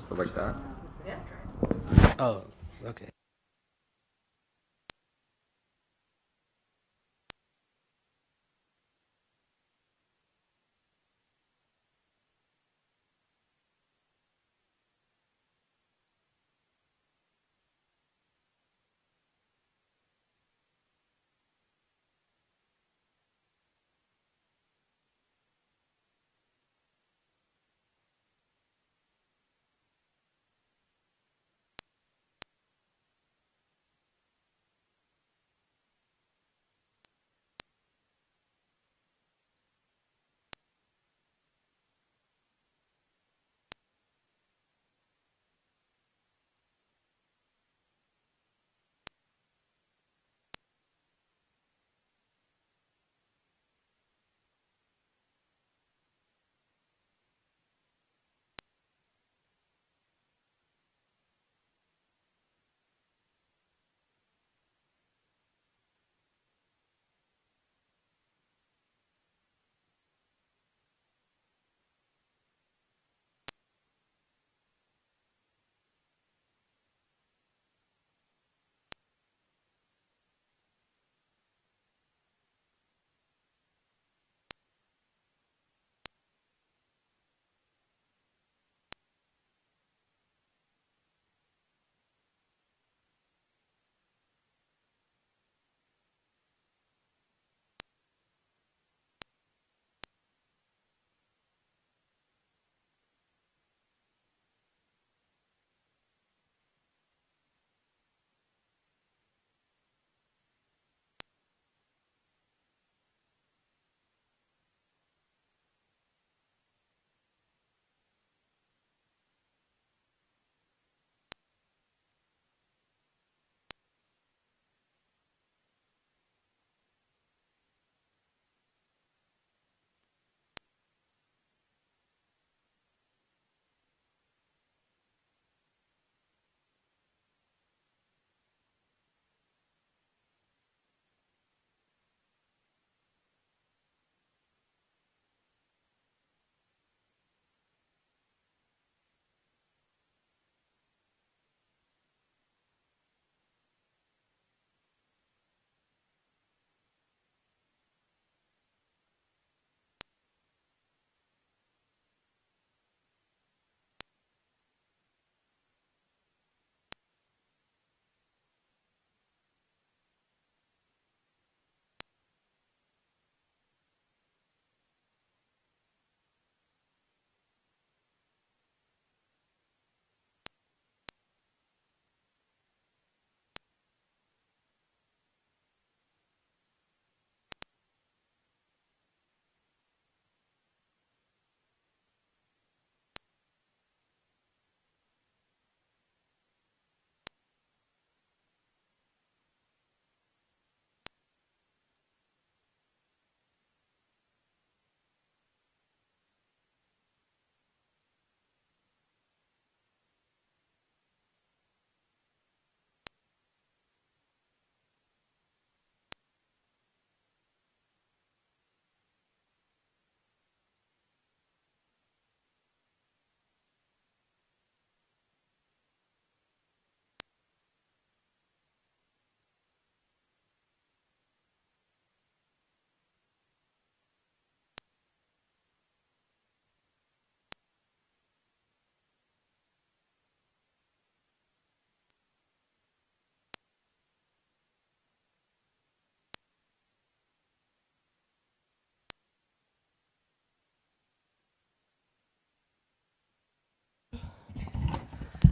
stuff like that. Oh, okay.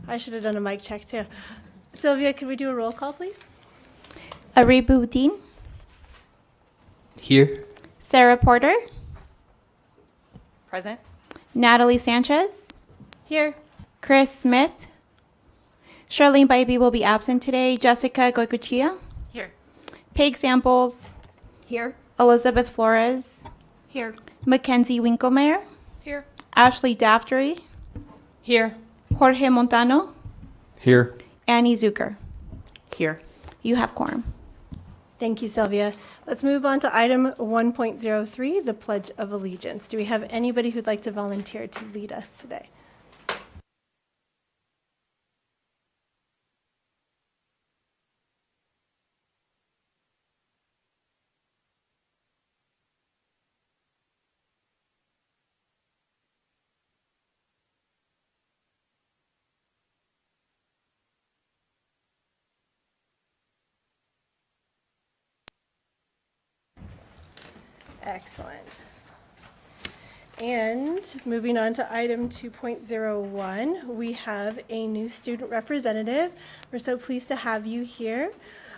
I should have done a mic check too. Sylvia, could we do a roll call, please? Aribu Dean, Here. Sarah Porter, Present. Natalie Sanchez, Here. Chris Smith, Charlene Bybee will be absent today, Jessica Goicoechea, Here. Paige Samples, Here. Elizabeth Flores, Here. Mackenzie Winklemeyer, Here. Ashley Daftery, Here. Jorge Montano, Here. Annie Zucker. Here. You have quorum. Thank you, Sylvia. Let's move on to item 1.03, the Pledge of Allegiance. Do we have anybody who'd like to volunteer to lead us today? Excellent. And moving on to item 2.01, we have a new student representative. We're so pleased to have you here.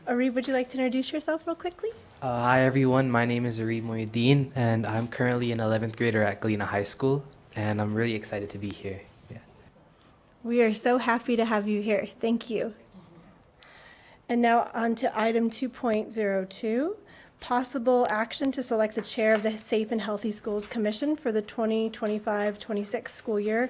Arib, would you like to introduce yourself real quickly? Hi everyone, my name is Arib Muhyiddin and I'm currently an 11th grader at Galena High School and I'm really excited to be here. Yeah. We are so happy to have you here. Thank you. And now on to item 2.02, possible action to select the chair of the Safe and Healthy Schools Commission for the 2025-26 school year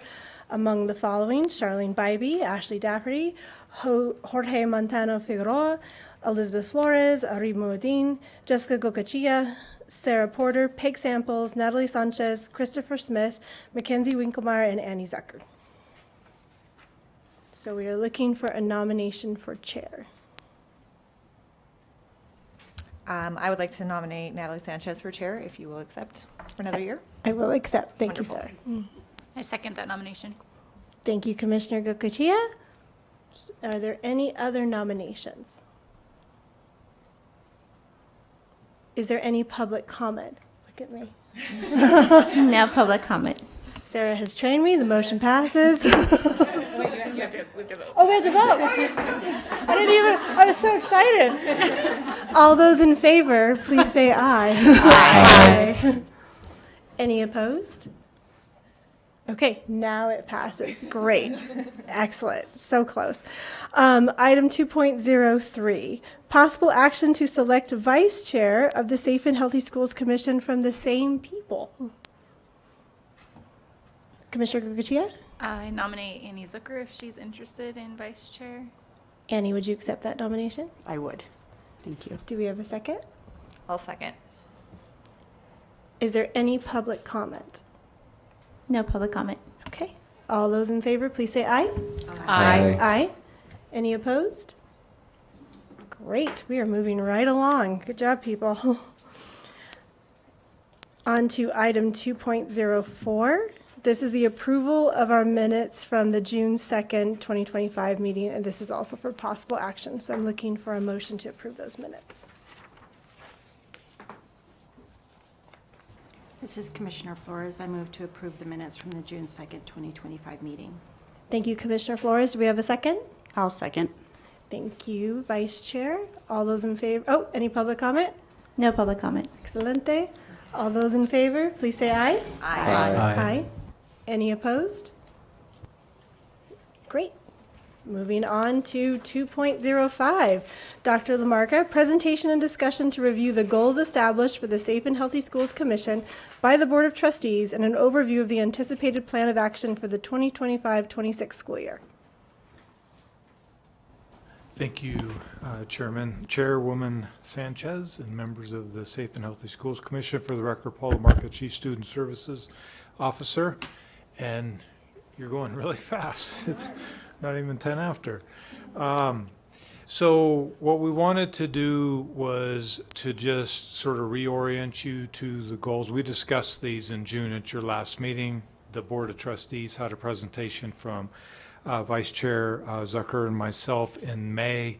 among the following: Charlene Bybee, Ashley Dafferty, Jorge Montano Figueroa, Elizabeth Flores, Arib Muhyiddin, Jessica Gokachia, Sarah Porter, Peg Samples, Natalie Sanchez, Christopher Smith, Mackenzie Winkelmeyer, and Annie Zucker. So we are looking for a nomination for chair. I would like to nominate Natalie Sanchez for chair, if you will accept for another year. I will accept. Thank you, Wonderful. Sarah. I second that nomination. Thank you, Commissioner Gokachia. Are there any other nominations? Is there any public comment? Look at me. No public comment. Sarah has trained me. The motion passes. Wait, we have to vote. Oh, we have to vote. I was so excited. All those in favor, please say aye. Aye. Any opposed? Okay, now it passes. Great. Excellent. So close. Item 2.03, possible action to select vice chair of the Safe and Healthy Schools Commission from the same people. Commissioner Gokachia? I nominate Annie Zucker if she's interested in vice chair. Annie, would you accept that nomination? I would. Thank you. Do we have a second? I'll second. Is there any public comment? No public comment. Okay. All those in favor, please say aye. Aye. Aye. Any opposed? Great. We are moving right along. Good job, people. On to item 2.04. This is the approval of our minutes from the June 2nd, 2025 meeting, and this is also for possible action. So I'm looking for a motion to approve those minutes. This is Commissioner Flores. I move to approve the minutes from the June 2nd, 2025 meeting. Thank you, Commissioner Flores. Do we have a second? I'll second. Thank you, Vice Chair. All those in favor? Oh, any public comment? No public comment. Excelente. All those in favor, please say aye. Aye. Any opposed? Great. Moving on to 2.05. Dr. Lamarca, presentation and discussion to review the goals established for the Safe and Healthy Schools Commission by the Board of Trustees and an overview of the anticipated plan of action for the 2025-26 school year. Thank you, Chairman, Chairwoman Sanchez, and members of the Safe and Healthy Schools Commission. For the record, Paul Lamarca, Chief Student Services Officer. And you're going really fast. It's not even 10 after. So what we wanted to do was to just sort of reorient you to the goals. We discussed these in June at your last meeting. The Board of Trustees had a presentation from Vice Chair Zucker and myself in May,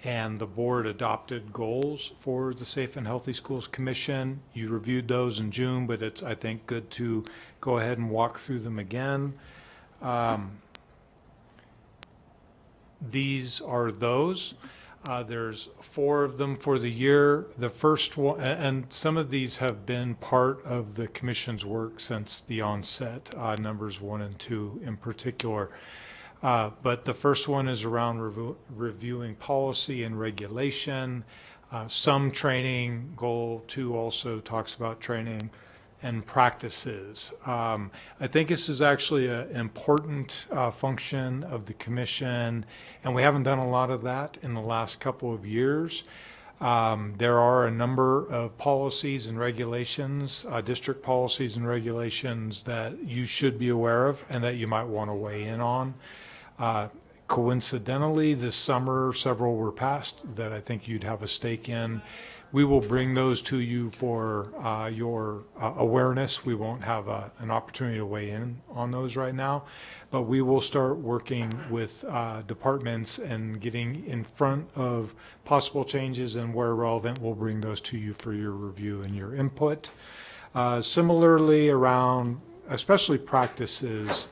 and the board adopted goals for the Safe and Healthy Schools Commission. You reviewed those in June, but it's, I think, good to go ahead and walk through them again. These are those. There's 4 of them for the year. The first one, and some of these have been part of the commission's work since the onset, numbers 1 and 2 in particular. But the first one is around reviewing policy and regulation, some training. Goal 2 also talks about training and practices. I think this is actually an important function of the commission, and we haven't done a lot of that in the last couple of years. There are a number of policies and regulations, district policies and regulations that you should be aware of and that you might want to weigh in on. Coincidentally, this summer, several were passed that I think you'd have a stake in. We will bring those to you for your awareness. We won't have an opportunity to weigh in on those right now, but we will start working with departments and getting in front of possible changes, and where relevant, we'll bring those to you for your review and your input. Similarly, around especially practices,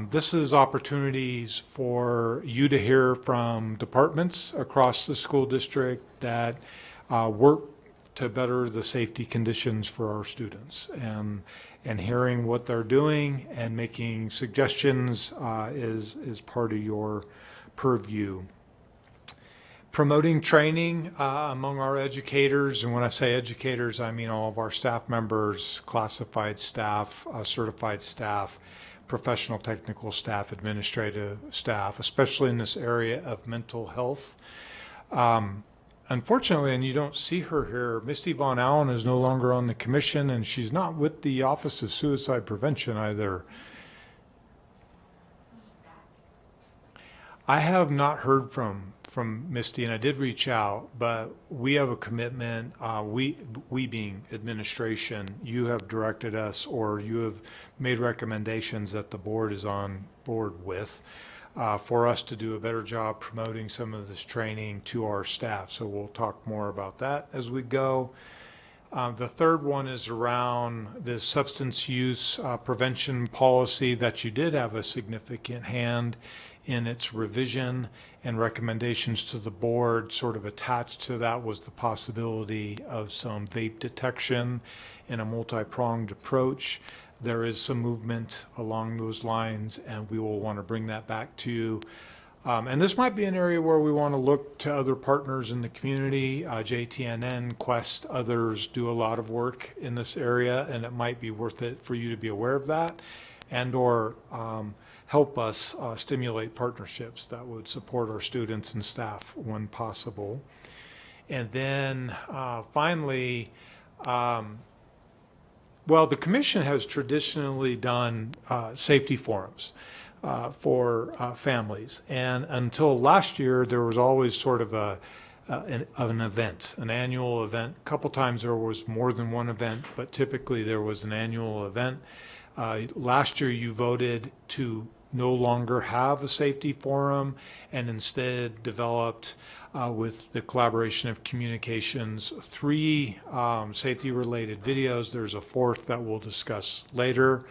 this is opportunities for you to hear from departments across the school district that work to better the safety conditions for our students, and hearing what they're doing and making suggestions is part of your purview. Promoting training among our educators, and when I say educators, I mean all of our staff members, classified staff, certified staff, professional technical staff, administrative staff, especially in this area of mental health. Unfortunately, and you don't see her here, Misty Von Allen is no longer on the commission, and she's not with the Office of Suicide Prevention either. I have not heard from Misty, and I did reach out, but we have a commitment, we being administration, you have directed us, or you have made recommendations that the board is on board with, for us to do a better job promoting some of this training to our staff. So we'll talk more about that as we go. The third one is around the substance use prevention policy that you did have a significant hand in its revision and recommendations to the board. Sort of attached to that was the possibility of some vape detection in a multi-pronged approach. There is some movement along those lines, and we will want to bring that back to you. And this might be an area where we want to look to other partners in the community. JTNN, Quest, others do a lot of work in this area, and it might be worth it for you to be aware of that, and or help us stimulate partnerships that would support our students and staff when possible. And then finally, well, the commission has traditionally done safety forums for families, and until last year there was always sort of an event, an annual event. A couple times there was more than one event, but typically there was an annual event. Last year you voted to no longer have a safety forum, and instead developed with the collaboration of communications 3 safety related videos. There's a 4th that we'll discuss later.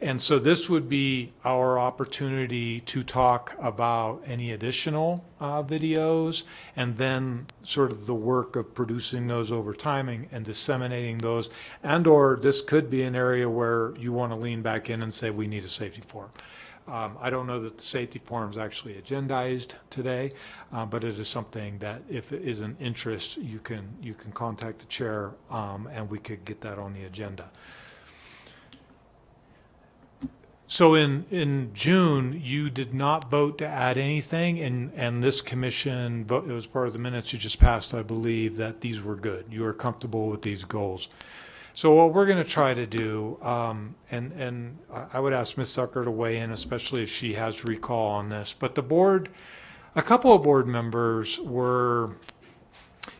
And so this would be our opportunity to talk about any additional videos, and then sort of the work of producing those over time and disseminating those. And or this could be an area where you want to lean back in and say we need a safety forum. I don't know that the safety forum is actually agendized today, but it is something that if it is an interest, you can contact the chair, and we could get that on the agenda. So in June, you did not vote to add anything, and this commission vote, it was part of the minutes you just passed, I believe, that these were good. You are comfortable with these goals. So what we're going to try to do, and I would ask Ms. Zucker to weigh in, especially if she has recall on this, but the board, a couple of board members were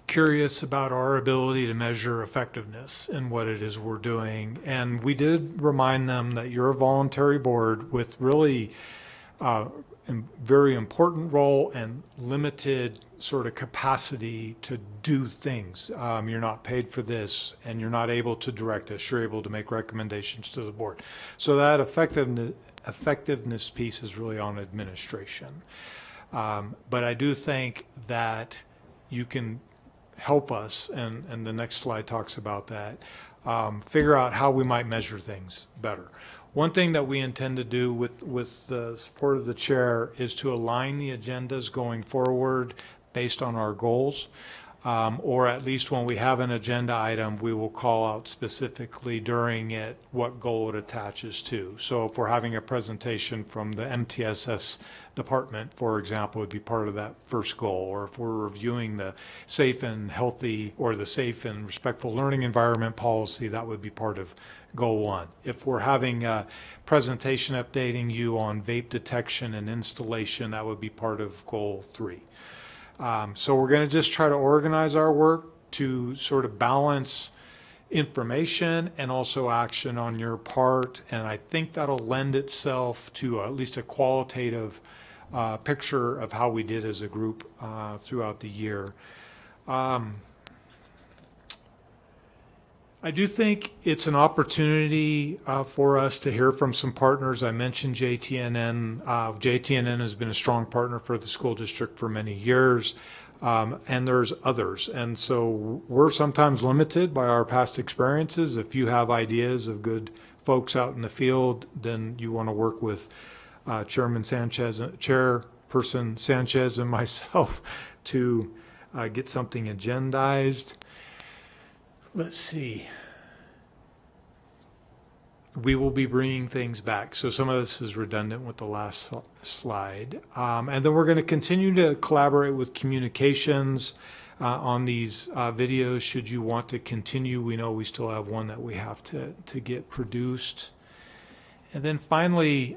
curious about our ability to measure effectiveness in what it is we're doing. And we did remind them that you're a voluntary board with really very important role and limited sort of capacity to do things. You're not paid for this, and you're not able to direct us. You're able to make recommendations to the board. So that effectiveness piece is really on administration. But I do think that you can help us, and the next slide talks about that, figure out how we might measure things better. One thing that we intend to do with the support of the chair is to align the agendas going forward based on our goals, or at least when we have an agenda item, we will call out specifically during it what goal it attaches to. So if we're having a presentation from the MTSS department, for example, would be part of that first goal, or if we're reviewing the safe and healthy or the safe and respectful learning environment policy, that would be part of goal 1. If we're having a presentation updating you on vape detection and installation, that would be part of goal 3. So we're going to just try to organize our work to sort of balance information and also action on your part. And I think that'll lend itself to at least a qualitative picture of how we did as a group throughout the year. I do think it's an opportunity for us to hear from some partners. I mentioned JTNN. JTNN has been a strong partner for the school district for many years, and there's others. And so we're sometimes limited by our past experiences. If you have ideas of good folks out in the field, then you want to work with Chairperson Sanchez and myself to get something agendized. Let's see. We will be bringing things back. So some of this is redundant with the last slide. And then we're going to continue to collaborate with communications on these videos. Should you want to continue, we know we still have one that we have to get produced. And then finally,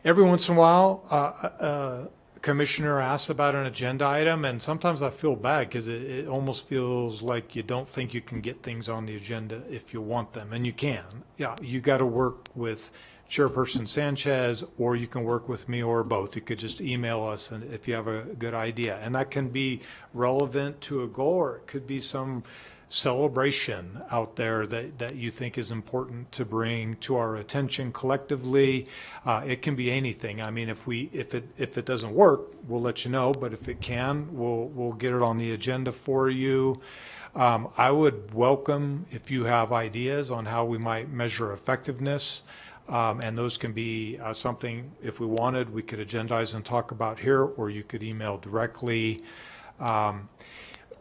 every once in a while, commissioner asks about an agenda item, and sometimes I feel bad because it almost feels like you don't think you can get things on the agenda if you want them, and you can. Yeah, you got to work with Chairperson Sanchez, or you can work with me, or both. You could just email us and if you have a good idea, and that can be relevant to a goal, or it could be some celebration out there that you think is important to bring to our attention collectively. It can be anything. I mean, if it doesn't work, we'll let you know, but if it can, we'll get it on the agenda for you. I would welcome if you have ideas on how we might measure effectiveness, and those can be something, if we wanted, we could agendize and talk about here, or you could email directly.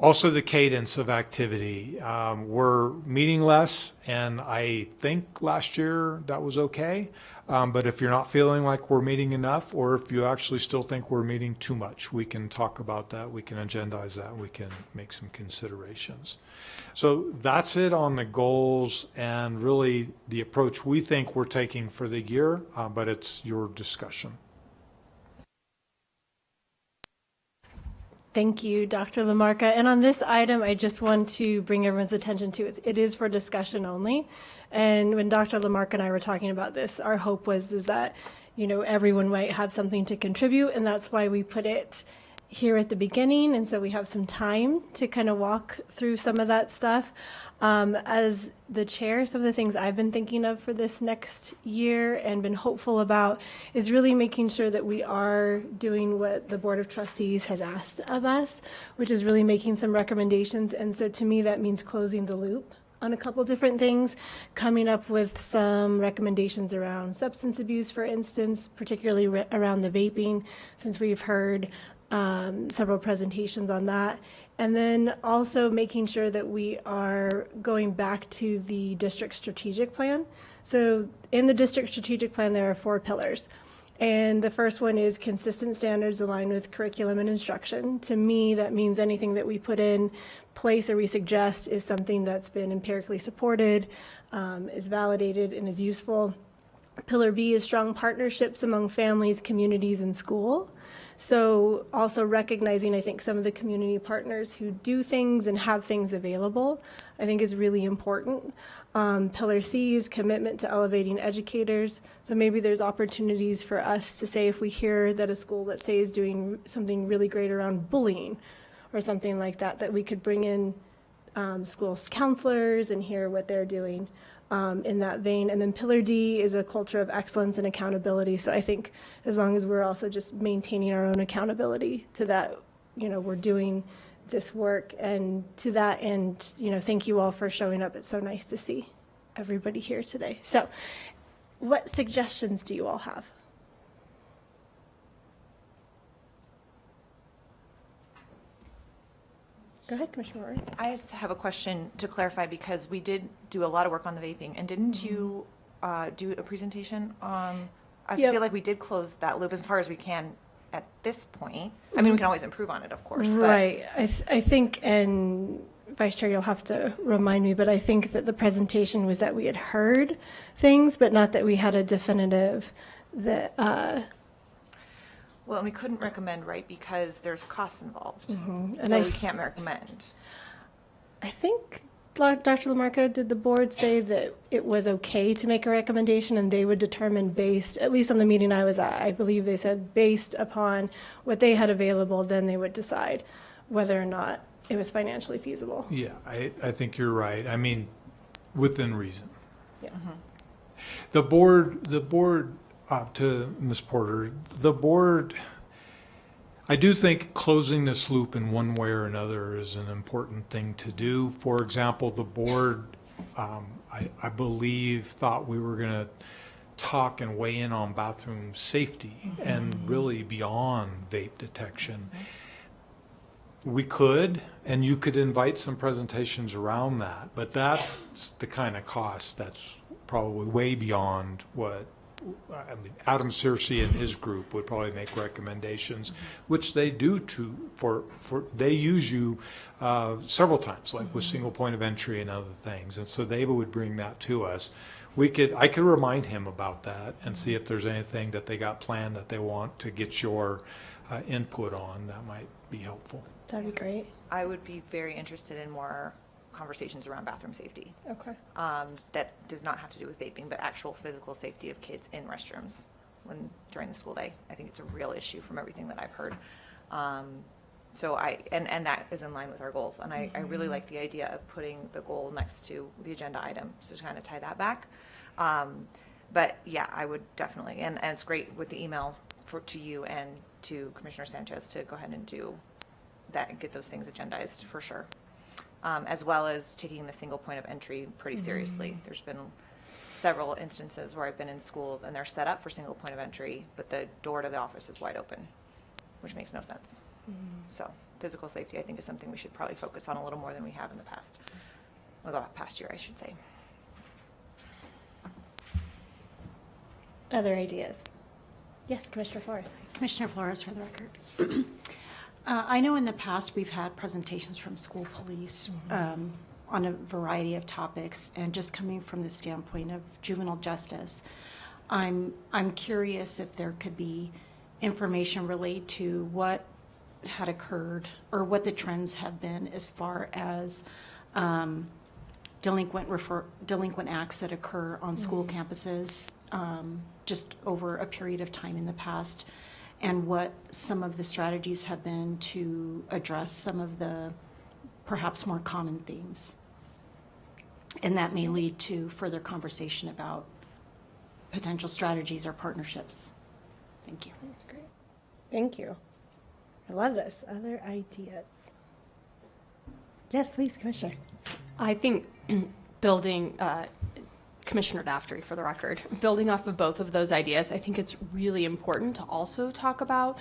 Also, the cadence of activity. We're meeting less, and I think last year that was okay. But if you're not feeling like we're meeting enough, or if you actually still think we're meeting too much, we can talk about that. We can agendize that. We can make some considerations. So that's it on the goals and really the approach we think we're taking for the year, but it's your discussion. Thank you, Dr. Lamarca. And on this item, I just want to bring everyone's attention to it is for discussion only. And when Dr. Lamarca and I were talking about this, our hope was that, everyone might have something to contribute, and that's why we put it here at the beginning. And so we have some time to kind of walk through some of that stuff. As the chair, some of the things I've been thinking of for this next year and been hopeful about is really making sure that we are doing what the Board of Trustees has asked of us, which is really making some recommendations. And so to me, that means closing the loop on a couple different things, coming up with some recommendations around substance abuse, for instance, particularly around the vaping, since we've heard several presentations on that. And then also making sure that we are going back to the district strategic plan. So in the district strategic plan, there are 4 pillars. And the first one is consistent standards aligned with curriculum and instruction. To me, that means anything that we put in place or we suggest is something that's been empirically supported, is validated, and is useful. Pillar B is strong partnerships among families, communities, and school. So also recognizing, I think, some of the community partners who do things and have things available, I think is really important. Pillar C is commitment to elevating educators. So maybe there's opportunities for us to say, if we hear that a school, let's say, is doing something really great around bullying or something like that, that we could bring in school counselors and hear what they're doing. In that vein. And then Pillar D is a culture of excellence and accountability. So I think as long as we're also just maintaining our own accountability to that, we're doing this work. And to that end, thank you all for showing up. It's so nice to see everybody here today. So what suggestions do you all have? Go ahead, Commissioner Rory. I just have a question to clarify, because we did do a lot of work on the vaping, and didn't you do a presentation on, I Yep. feel like we did close that loop as far as we can at this point. I mean, we can always improve on it, of course, but Right. I think, and Vice Chair, you'll have to remind me, but I think that the presentation was that we had heard things, but not that we had a definitive that Well, and we couldn't recommend, right, because there's costs involved. And So I- we can't recommend. I think Dr. Lamarca, did the board say that it was okay to make a recommendation and they would determine based, at least on the meeting I was at, I believe they said based upon what they had available, then they would decide whether or not it was financially feasible. Yeah, I think you're right. I mean, within reason. Yeah. The board, to Ms. Porter, the board, I do think closing this loop in one way or another is an important thing to do. For example, the board, I believe, thought we were going to talk and weigh in on bathroom safety and really beyond vape detection. We could, and you could invite some presentations around that, but that's the kind of cost that's probably way beyond what, I mean, Adam Searcy and his group would probably make recommendations, which they do they use you several times, like with single point of entry and other things, and so they would bring that to us. I could remind him about that and see if there's anything that they got planned that they want to get your input on. That might be helpful. That'd be great. I would be very interested in more conversations around bathroom safety. Okay. That does not have to do with vaping, but actual physical safety of kids in restrooms during the school day. I think it's a real issue from everything that I've heard. So and that is in line with our goals. And I really like the idea of putting the goal next to the agenda item, so to kind of tie that back. But yeah, I would definitely, and it's great with the email to you and to Commissioner Sanchez to go ahead and do that and get those things agendized for sure. As well as taking the single point of entry pretty seriously. There's been several instances where I've been in schools and they're set up for single point of entry, but the door to the office is wide open, which makes no sense. So physical safety, I think, is something we should probably focus on a little more than we have in the past, or the past year, I should say. Other ideas? Yes, Commissioner Flores. Commissioner Flores, for the record. I know in the past we've had presentations from school police on a variety of topics, and just coming from the standpoint of juvenile justice, I'm curious if there could be information related to what had occurred or what the trends have been as far as delinquent acts that occur on school campuses just over a period of time in the past, and what some of the strategies have been to address some of the perhaps more common themes. And that may lead to further conversation about potential strategies or partnerships. Thank you. That's great. Thank you. I love this. Other ideas? Yes, please, Commissioner. I think building, Commissioner Daftery for the record, building off of both of those ideas, I think it's really important to also talk about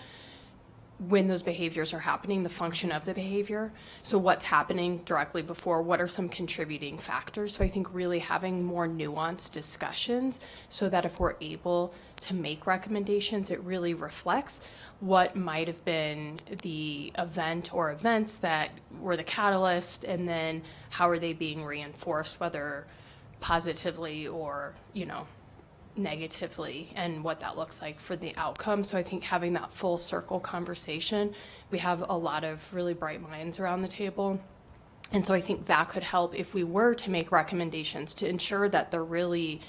when those behaviors are happening, the function of the behavior. So what's happening directly before, what are some contributing factors? So I think really having more nuanced discussions so that if we're able to make recommendations, it really reflects what might have been the event or events that were the catalyst, and then how are they being reinforced, whether positively or, negatively, and what that looks like for the outcome. So I think having that full circle conversation, we have a lot of really bright minds around the table. And so I think that could help if we were to make recommendations to ensure that they're really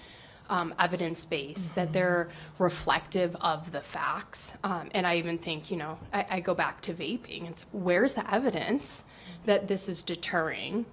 evidence-based, that they're reflective of the facts. And I even think, I go back to vaping. It's where's the evidence that this is deterring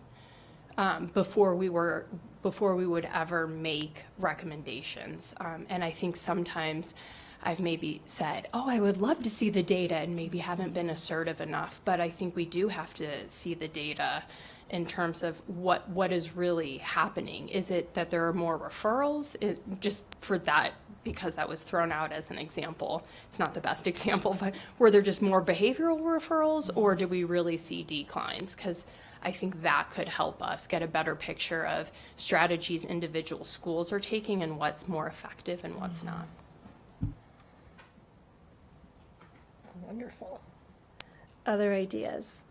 before we would ever make recommendations. And I think sometimes I've maybe said, I would love to see the data, and maybe haven't been assertive enough. But I think we do have to see the data in terms of what is really happening. Is it that there are more referrals? Just for that, because that was thrown out as an example. It's not the best example, but were there just more behavioral referrals, or do we really see declines? Because I think that could help us get a better picture of strategies individual schools are taking and what's more effective and what's not. Wonderful. Other ideas?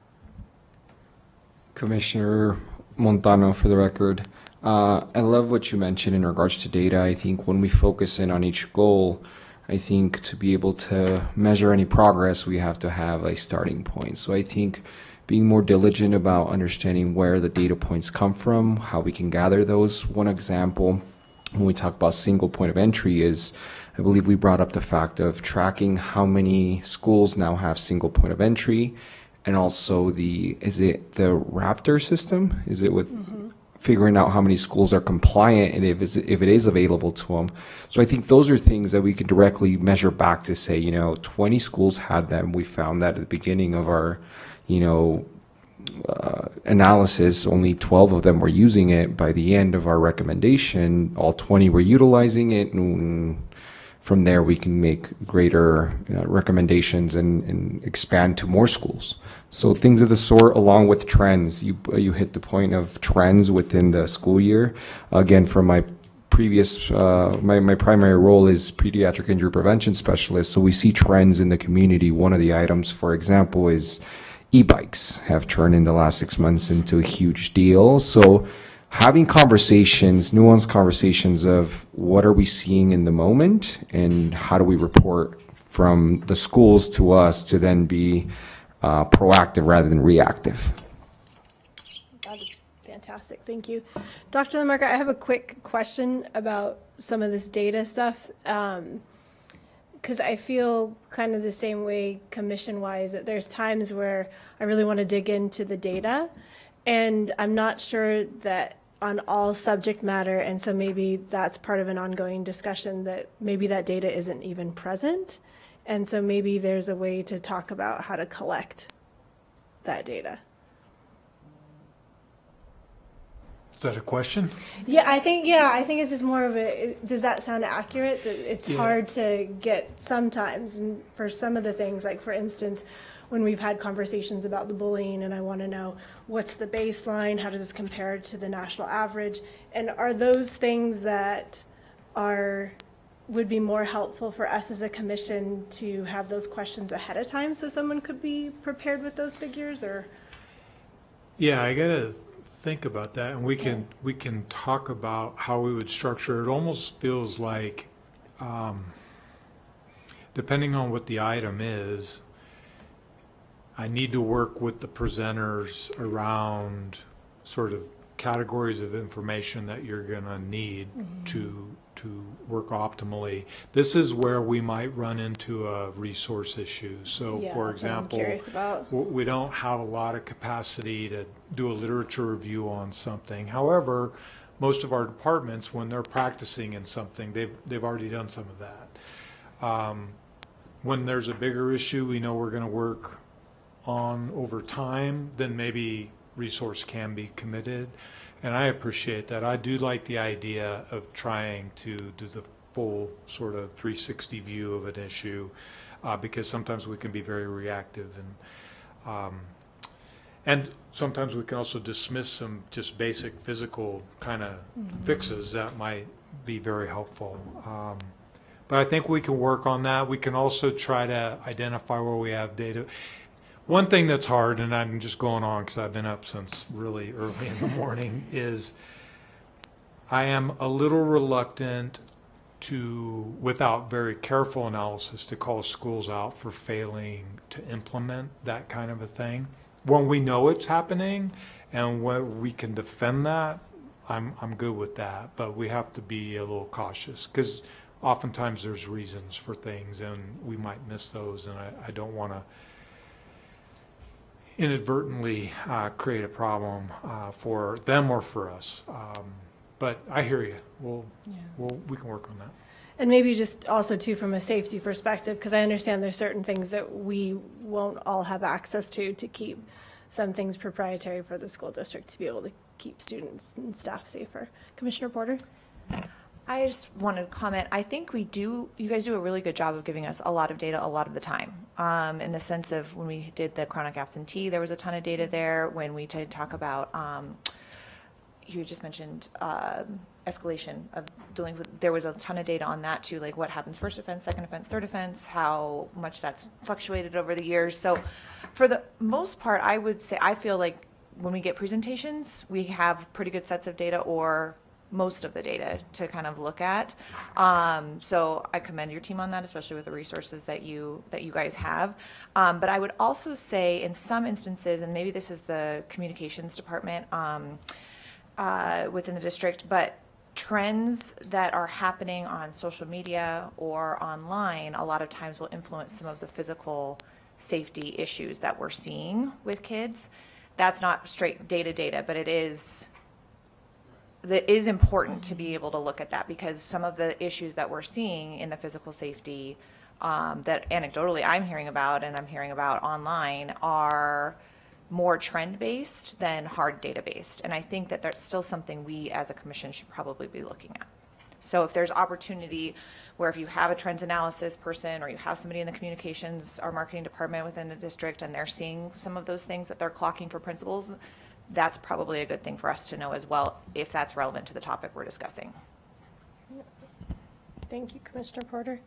Commissioner Montano, for the record. I love what you mentioned in regards to data. I think when we focus in on each goal, I think to be able to measure any progress, we have to have a starting point. So I think being more diligent about understanding where the data points come from, how we can gather those. One example, when we talk about single point of entry, is I believe we brought up the fact of tracking how many schools now have single point of entry, and also is it the Raptor system? Is it with figuring out how many schools are compliant and if it is available to them? So I think those are things that we can directly measure back to say, 20 schools had them. We found that at the beginning of our, analysis, only 12 of them were using it. By the end of our recommendation, all 20 were utilizing it. And from there, we can make greater recommendations and expand to more schools. So things of the sort, along with trends. You hit the point of trends within the school year. Again, from my previous, my primary role is pediatric injury prevention specialist. So we see trends in the community. One of the items, for example, is e-bikes have turned in the last 6 months into a huge deal. So having conversations, nuanced conversations of what are we seeing in the moment and how do we report from the schools to us to then be proactive rather than reactive. That is fantastic. Thank you. Dr. Lamarca, I have a quick question about some of this data stuff. Because I feel kind of the same way commission-wise, that there's times where I really want to dig into the data, and I'm not sure that on all subject matter, and so maybe that's part of an ongoing discussion that maybe that data isn't even present, and so maybe there's a way to talk about how to collect that data. Is that a question? Yeah, I think it's just more of a, does that sound accurate? That it's hard to get sometimes, and for some of the things, like for instance, when we've had conversations about the bullying and I want to know what's the baseline, how does this compare to the national average, and are those things that would be more helpful for us as a commission to have those questions ahead of time so someone could be prepared with those figures, or? Yeah, I gotta think about that, and we can talk about how we would structure it. Almost feels like, depending on what the item is, I need to work with the presenters around sort of categories of information that you're gonna need to work optimally. This is where we might run into a resource issue. So, Yeah, for that's what I'm example, curious about. we don't have a lot of capacity to do a literature review on something. However, most of our departments, when they're practicing in something, they've already done some of that. When there's a bigger issue we know we're going to work on over time, then maybe resource can be committed. And I appreciate that. I do like the idea of trying to do the full sort of 360 view of an issue, because sometimes we can be very reactive, and sometimes we can also dismiss some just basic physical kind of fixes that might be very helpful. But I think we can work on that. We can also try to identify where we have data. One thing that's hard, and I'm just going on because I've been up since really early in the morning, is I am a little reluctant to, without very careful analysis, to call schools out for failing to implement that kind of a thing. When we know it's happening and when we can defend that, I'm good with that. But we have to be a little cautious because oftentimes there's reasons for things and we might miss those, and I don't want to inadvertently create a problem for them or for us. But I hear you. We can work on that. And maybe just also too from a safety perspective, because I understand there's certain things that we won't all have access to keep some things proprietary for the school district to be able to keep students and staff safer. Commissioner Porter? I just wanted to comment. I think you guys do a really good job of giving us a lot of data a lot of the time. In the sense of when we did the chronic absentee, there was a ton of data there. When we did talk about, you just mentioned escalation of dealing with, there was a ton of data on that too, like what happens first offense, second offense, third offense, how much that's fluctuated over the years. So for the most part, I would say, I feel like when we get presentations, we have pretty good sets of data, or most of the data to kind of look at. So I commend your team on that, especially with the resources that you guys have. But I would also say in some instances, and maybe this is the communications department within the district, but trends that are happening on social media or online a lot of times will influence some of the physical safety issues that we're seeing with kids. That's not straight data, but it is important to be able to look at that, because some of the issues that we're seeing in the physical safety that anecdotally I'm hearing about and I'm hearing about online are more trend-based than hard data-based. And I think that that's still something we as a commission should probably be looking at. So if there's opportunity where if you have a trends analysis person or you have somebody in the communications or marketing department within the district and they're seeing some of those things that they're clocking for principals, that's probably a good thing for us to know as well, if that's relevant to the topic we're discussing. Thank you, Commissioner Porter.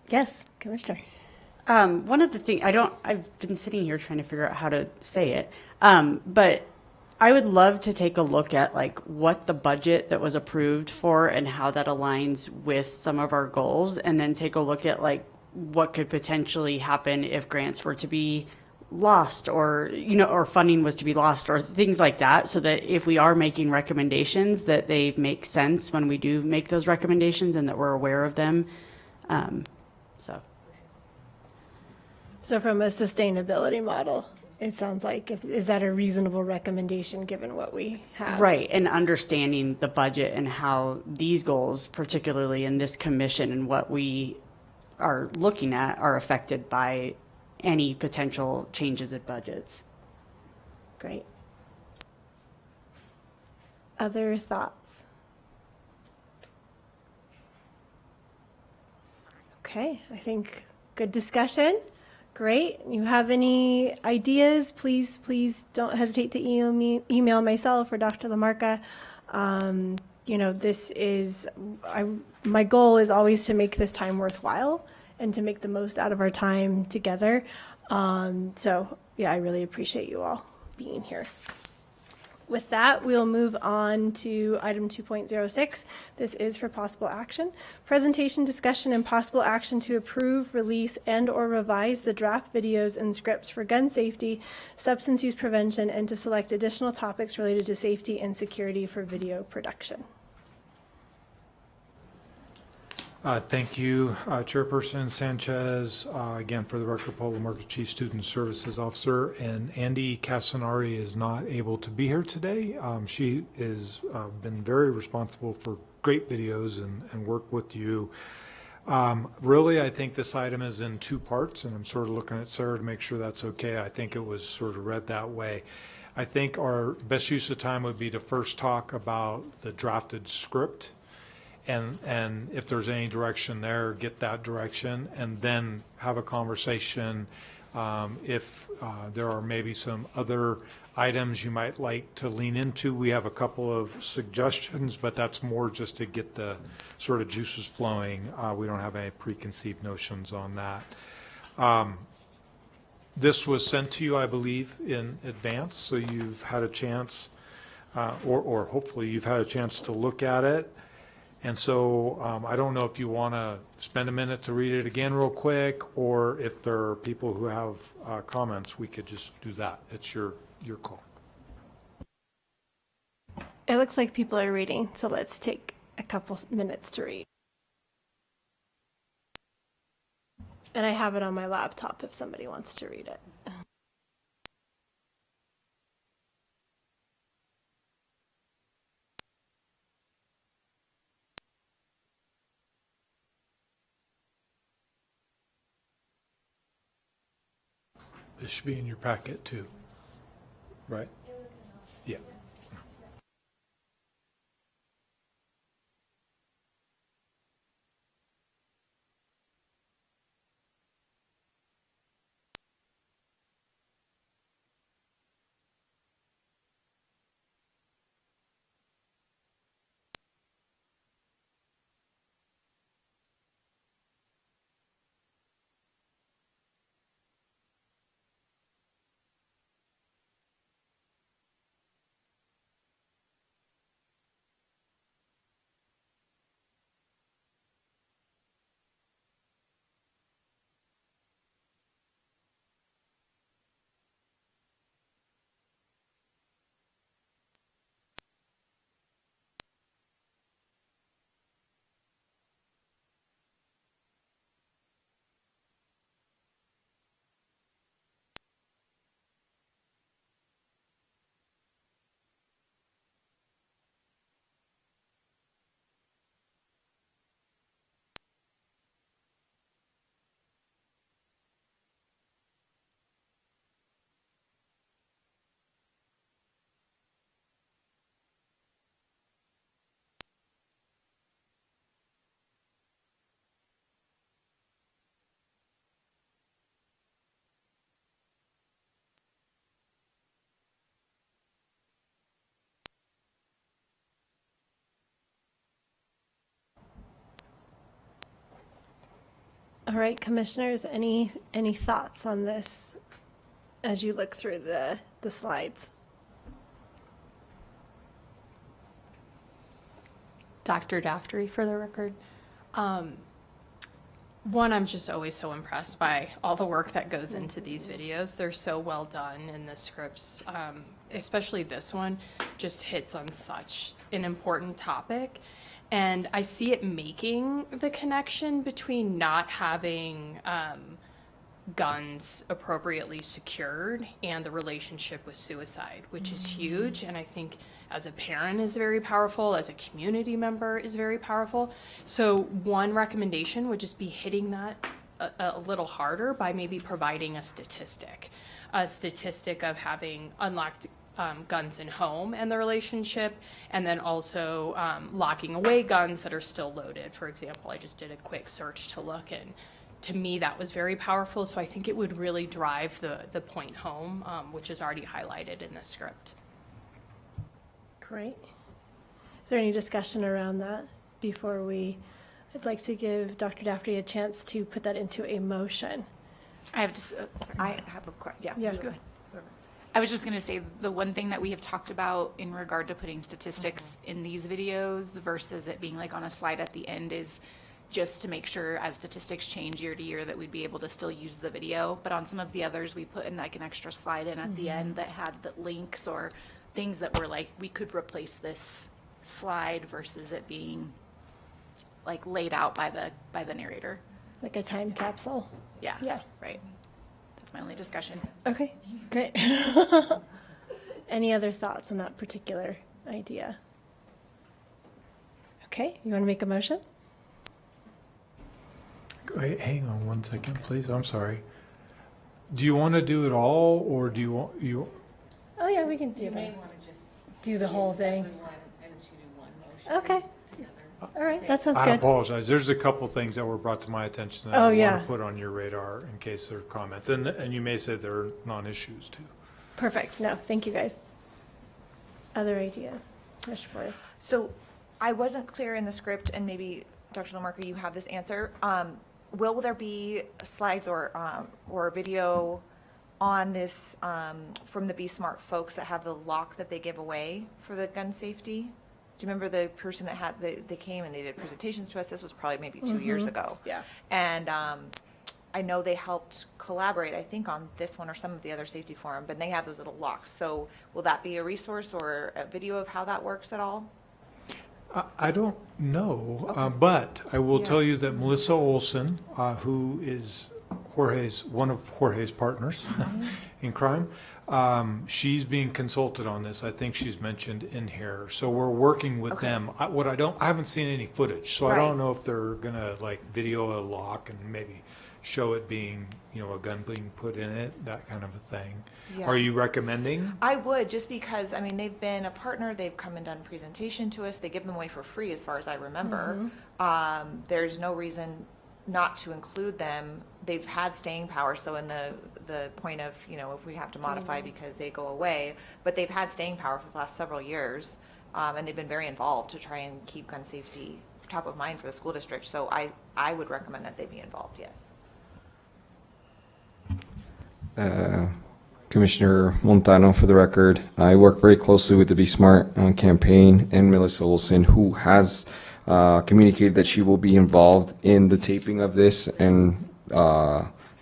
Yes, Commissioner. One of the things I've been sitting here trying to figure out how to say it, but I would love to take a look at like what the budget that was approved for and how that aligns with some of our goals, and then take a look at like what could potentially happen if grants were to be lost, or or funding was to be lost, or things like that, so that if we are making recommendations, that they make sense when we do make those recommendations and that we're aware of them. So from a sustainability model, it sounds like, is that a reasonable recommendation given what we have? Right, and understanding the budget and how these goals, particularly in this commission and what we are looking at, are affected by any potential changes in budgets. Great. Other thoughts? Okay, I think good discussion. Great. You have any ideas, please don't hesitate to email myself or Dr. Lamarca. This is, my goal is always to make this time worthwhile and to make the most out of our time together. So yeah, I really appreciate you all being here. With that, we'll move on to item 2.06. This is for possible action. Presentation, discussion, and possible action to approve, release, and/or revise the draft videos and scripts for gun safety, substance use prevention, and to select additional topics related to safety and security for video production. Thank you, Chairperson Sanchez. Again, for the record, Paul Lamarca, Chief Student Services Officer, and Andy Casanari is not able to be here today. She has been very responsible for great videos and work with you. Really, I think this item is in two parts, and I'm sort of looking at Sarah to make sure that's okay. I think it was sort of read that way. I think our best use of time would be to first talk about the drafted script, and if there's any direction there, get that direction, and then have a conversation if there are maybe some other items you might like to lean into. We have a couple of suggestions, but that's more just to get the sort of juices flowing. We don't have any preconceived notions on that. This was sent to you, I believe, in advance, so you've had a chance, or hopefully you've had a chance to look at it. And so I don't know if you want to spend a minute to read it again real quick, or if there are people who have comments, we could just do that. It's your call. It looks like people are reading, so let's take a couple minutes to read. And I have it on my laptop if somebody wants to read it. This should be in your packet too, right? Yeah. All right, commissioners, any thoughts on this as you look through the slides? Dr. Daftery, for the record. One, I'm just always so impressed by all the work that goes into these videos. They're so well done, and the scripts, especially this one, just hits on such an important topic. And I see it making the connection between not having guns appropriately secured and the relationship with suicide, which is huge. And I think as a parent is very powerful, as a community member is very powerful. So one recommendation would just be hitting that a little harder by maybe providing a statistic of having unlocked guns in home and the relationship, and then also locking away guns that are still loaded. For example, I just did a quick search to look, and to me that was very powerful. So I think it would really drive the point home, which is already highlighted in the script. Great. Is there any discussion around that before I'd like to give Dr. Daftery a chance to put that into a motion. I have just, sorry. I have a question. Yeah. Yeah. Go ahead. I was just going to say the one thing that we have talked about in regard to putting statistics in these videos versus it being like on a slide at the end is just to make sure as statistics change year to year that we'd be able to still use the video. But on some of the others, we put in like an extra slide in at the end that had the links or things that were like, we could replace this slide versus it being like laid out by the narrator. Like a time capsule. Yeah. Yeah. Right. That's my only discussion. Okay, great. Any other thoughts on that particular idea? Okay, you want to make a motion? Wait, hang on one second, please. I'm sorry. Do you want to do it all, or do you want you? Oh, yeah, we can do that. Do the whole thing. Okay. All right, that sounds I good. apologize. There's a couple things that were brought to my attention that Oh, I want yeah. to put on your radar in case there are comments, and you may say they're non-issues too. Perfect. No, thank you, guys. Other ideas? Commissioner Boyle? So I wasn't clear in the script, and maybe Dr. Lamarca, you have this answer. Will there be slides or video on this from the Be Smart folks that have the lock that they give away for the gun safety? Do you remember the person that had they came and they did presentations to us? This was probably maybe 2 years ago. Yeah. And I know they helped collaborate, I think, on this one or some of the other safety forum, but they have those little locks. So will that be a resource or a video of how that works at all? I don't know, but I will tell you that Melissa Olson, who is one of Jorge's partners in crime, she's being consulted on this. I think she's mentioned in here. So we're working with them. I haven't seen any footage, so I Right. don't know if they're gonna like video a lock and maybe show it being, a gun being put in it, that kind of a thing. Yeah. Are you recommending? I would, just because, I mean, they've been a partner, they've come and done presentation to us, they give them away for free as far as I remember. There's no reason not to include them. They've had staying power, so in the point of, if we have to modify because they go away, but they've had staying power for the last several years, and they've been very involved to try and keep gun safety top of mind for the school district, so I would recommend that they be involved, yes. Commissioner Montano, for the record, I work very closely with the Be Smart campaign and Melissa Olson, who has communicated that she will be involved in the taping of this. And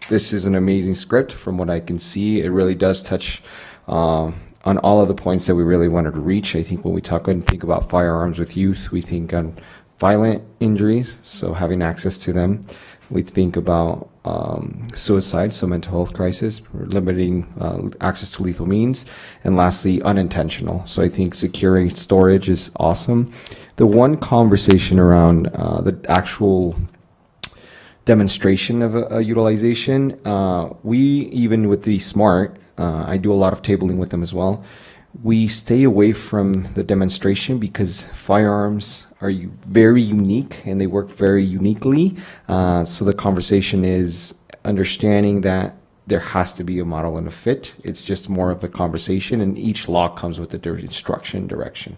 this is an amazing script from what I can see. It really does touch on all of the points that we really wanted to reach. I think when we talk and think about firearms with youth, we think on violent injuries, so having access to them. We think about suicide, so mental health crisis, limiting access to lethal means, and lastly, unintentional. So I think securing storage is awesome. The one conversation around the actual demonstration of a utilization, we, even with the Smart, I do a lot of tabling with them as well. We stay away from the demonstration because firearms are very unique and they work very uniquely. So the conversation is understanding that there has to be a model and a fit. It's just more of a conversation, and each lock comes with a instruction direction.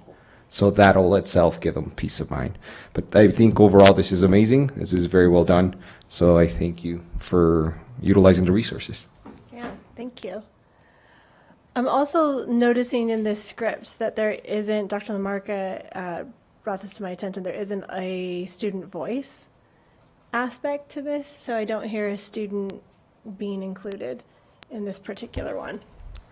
So that'll itself give them peace of mind. But I think overall this is amazing. This is very well done. So I thank you for utilizing the resources. Yeah, thank you. I'm also noticing in this script that there isn't, Dr. Lamarca brought this to my attention, there isn't a student voice aspect to this, so I don't hear a student being included in this particular one.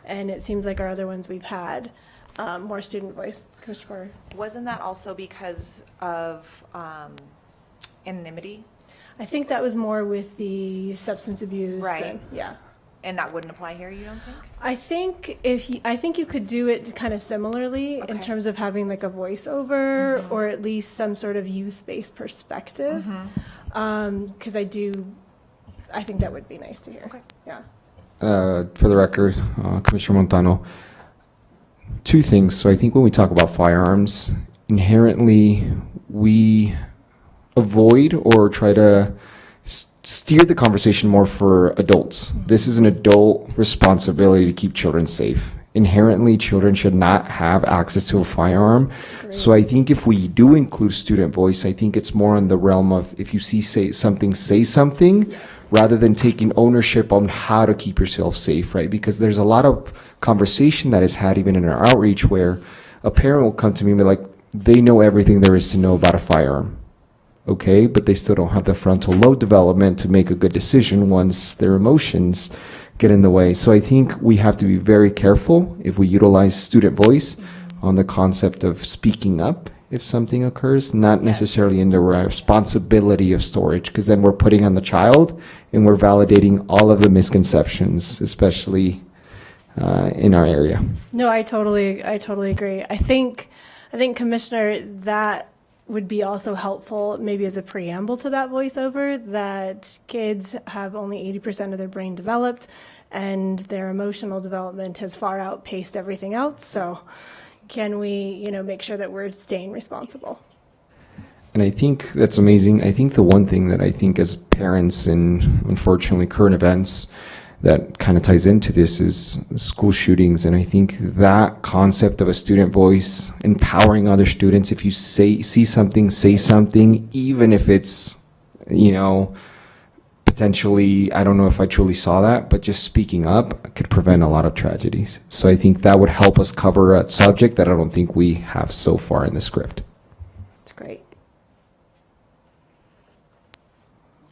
And it seems like our other ones we've had more student voice. Commissioner Porter. Wasn't that also because of anonymity? I think that was more with the substance abuse. Right. And, yeah. And that wouldn't apply here, you don't think? I think I think you could do it kind of similarly in Okay. terms of having like a voiceover or at least some sort of youth-based perspective. Because I think that would be nice to hear. Okay. Yeah. For the record, Commissioner Montano, two things. So I think when we talk about firearms, inherently we avoid or try to steer the conversation more for adults. This is an adult responsibility to keep children safe. Inherently, children should not have access to a firearm. So I think if we do include student voice, I think it's more in the realm of if you say something, rather than taking ownership on how to keep yourself safe, right? Because there's a lot of conversation that is had even in our outreach where a parent will come to me and be like, they know everything there is to know about a firearm. Okay, but they still don't have the frontal lobe development to make a good decision once their emotions get in the way. So I think we have to be very careful if we utilize student voice on the concept of speaking up if something occurs, not necessarily in the responsibility of storage, because then we're putting on the child and we're validating all of the misconceptions, especially in our area. No, I totally agree. I think Commissioner, that would be also helpful maybe as a preamble to that voiceover, that kids have only 80% of their brain developed and their emotional development has far outpaced everything else. So can we, make sure that we're staying responsible? And I think that's amazing. I think the one thing that I think as parents and unfortunately current events that kind of ties into this is school shootings. And I think that concept of a student voice, empowering other students, if you see something, say something, even if it's, potentially, I don't know if I truly saw that, but just speaking up could prevent a lot of tragedies. So I think that would help us cover a subject that I don't think we have so far in the script. That's great.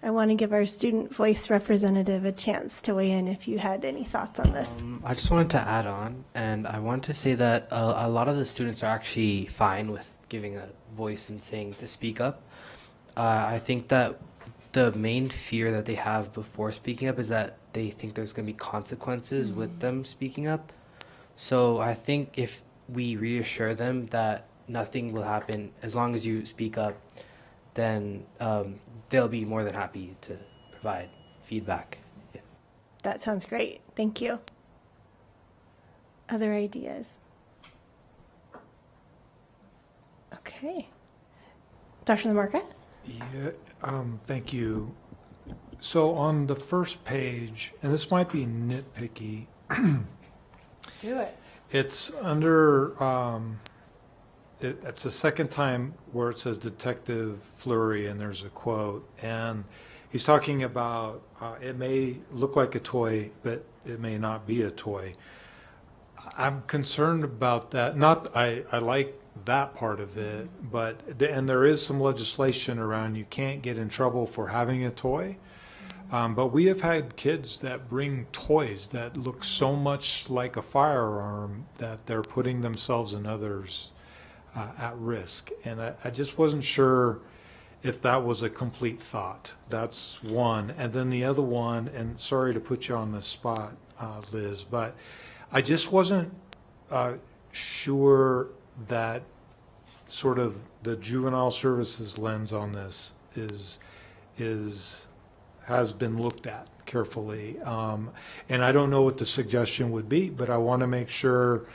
I want to give our student voice representative a chance to weigh in if you had any thoughts on this. I just wanted to add on, and I want to say that a lot of the students are actually fine with giving a voice and saying to speak up. I think that the main fear that they have before speaking up is that they think there's going to be consequences with them speaking up. So I think if we reassure them that nothing will happen as long as you speak up, then they'll be more than happy to provide feedback. Yeah. That sounds great. Thank you. Other ideas? Okay. Dr. Lamarca? Yeah, thank you. So on the first page, and this might be nitpicky, Do it. it's under, it's the second time where it says Detective Fleury and there's a quote. And he's talking about it may look like a toy, but it may not be a toy. I'm concerned about that. I like that part of it, and there is some legislation around you can't get in trouble for having a toy. But we have had kids that bring toys that look so much like a firearm that they're putting themselves and others at risk. And I just wasn't sure if that was a complete thought. That's one. And then the other one, and sorry to put you on the spot, Liz, but I just wasn't sure that sort of the juvenile services lens on this has been looked at carefully. And I don't know what the suggestion would be, but I want to make sure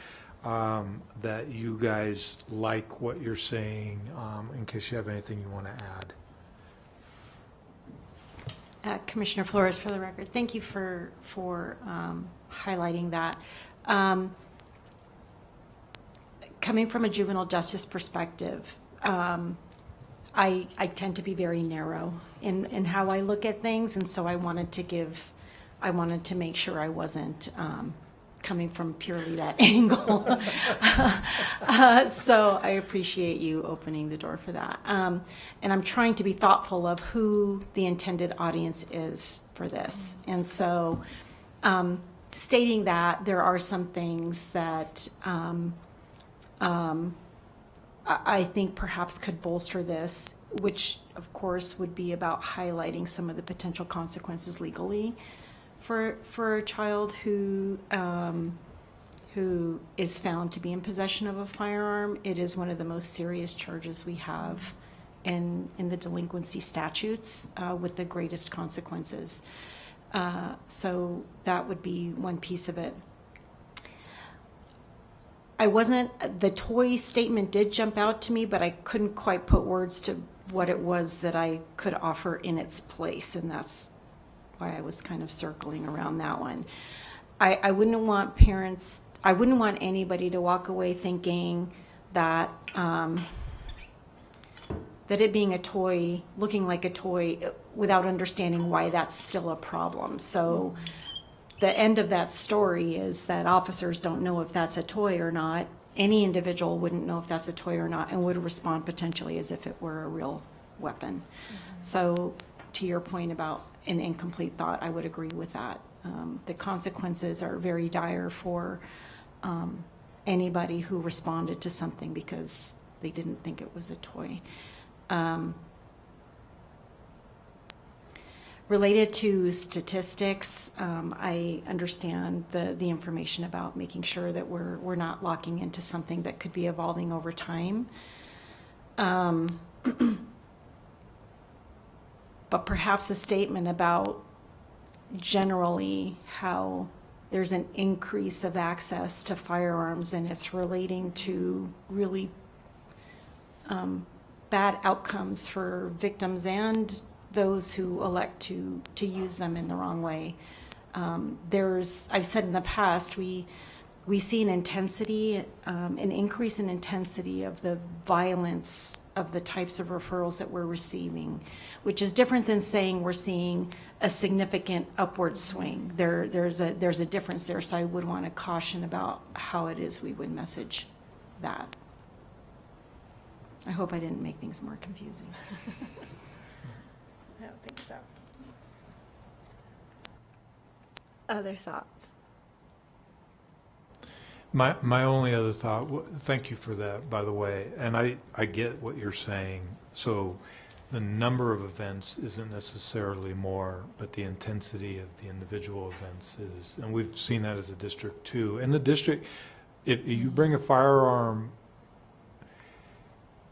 that you guys like what you're saying, in case you have anything you want to add. Commissioner Flores, for the record, thank you for coming from a juvenile justice perspective, I tend to be very narrow in how I look at things, and so I wanted to make sure I wasn't coming from purely that angle. So I appreciate you opening the door for that. And I'm trying to be thoughtful of who the intended audience is for this. And so stating that there are some things that I think perhaps could bolster this, which of course would be about highlighting some of the potential consequences legally for a child who is found to be in possession of a firearm. It is one of the most serious charges we have in the delinquency statutes, with the greatest consequences. So that would be one piece of it. The toy statement did jump out to me, but I couldn't quite put words to what it was that I could offer in its place, and that's why I was kind of circling around that one. I wouldn't want anybody to walk away thinking that that it being a toy, looking like a toy, without understanding why that's still a problem. So the end of that story is that officers don't know if that's a toy or not. Any individual wouldn't know if that's a toy or not and would respond potentially as if it were a real weapon. So to your point about an incomplete thought, I would agree with that. The consequences are very dire for anybody who responded to something because they didn't think it was a toy. Related to statistics, I understand the information about making sure that we're not locking into something that could be evolving over time. But perhaps a statement about generally how there's an increase of access to firearms and it's relating to really bad outcomes for victims and those who elect to use them in the wrong way. I've said in the past, we see an intensity, an increase in intensity of the violence of the types of referrals that we're receiving, which is different than saying we're seeing a significant upward swing. There's a difference there, so I would want to caution about how it is we would message that. I hope I didn't make things more confusing. I don't think so. Other thoughts? My only other thought, thank you for that, by the way, and I get what you're saying. So the number of events isn't necessarily more, but the intensity of the individual events is, and we've seen that as a district too. And the district, if you bring a firearm,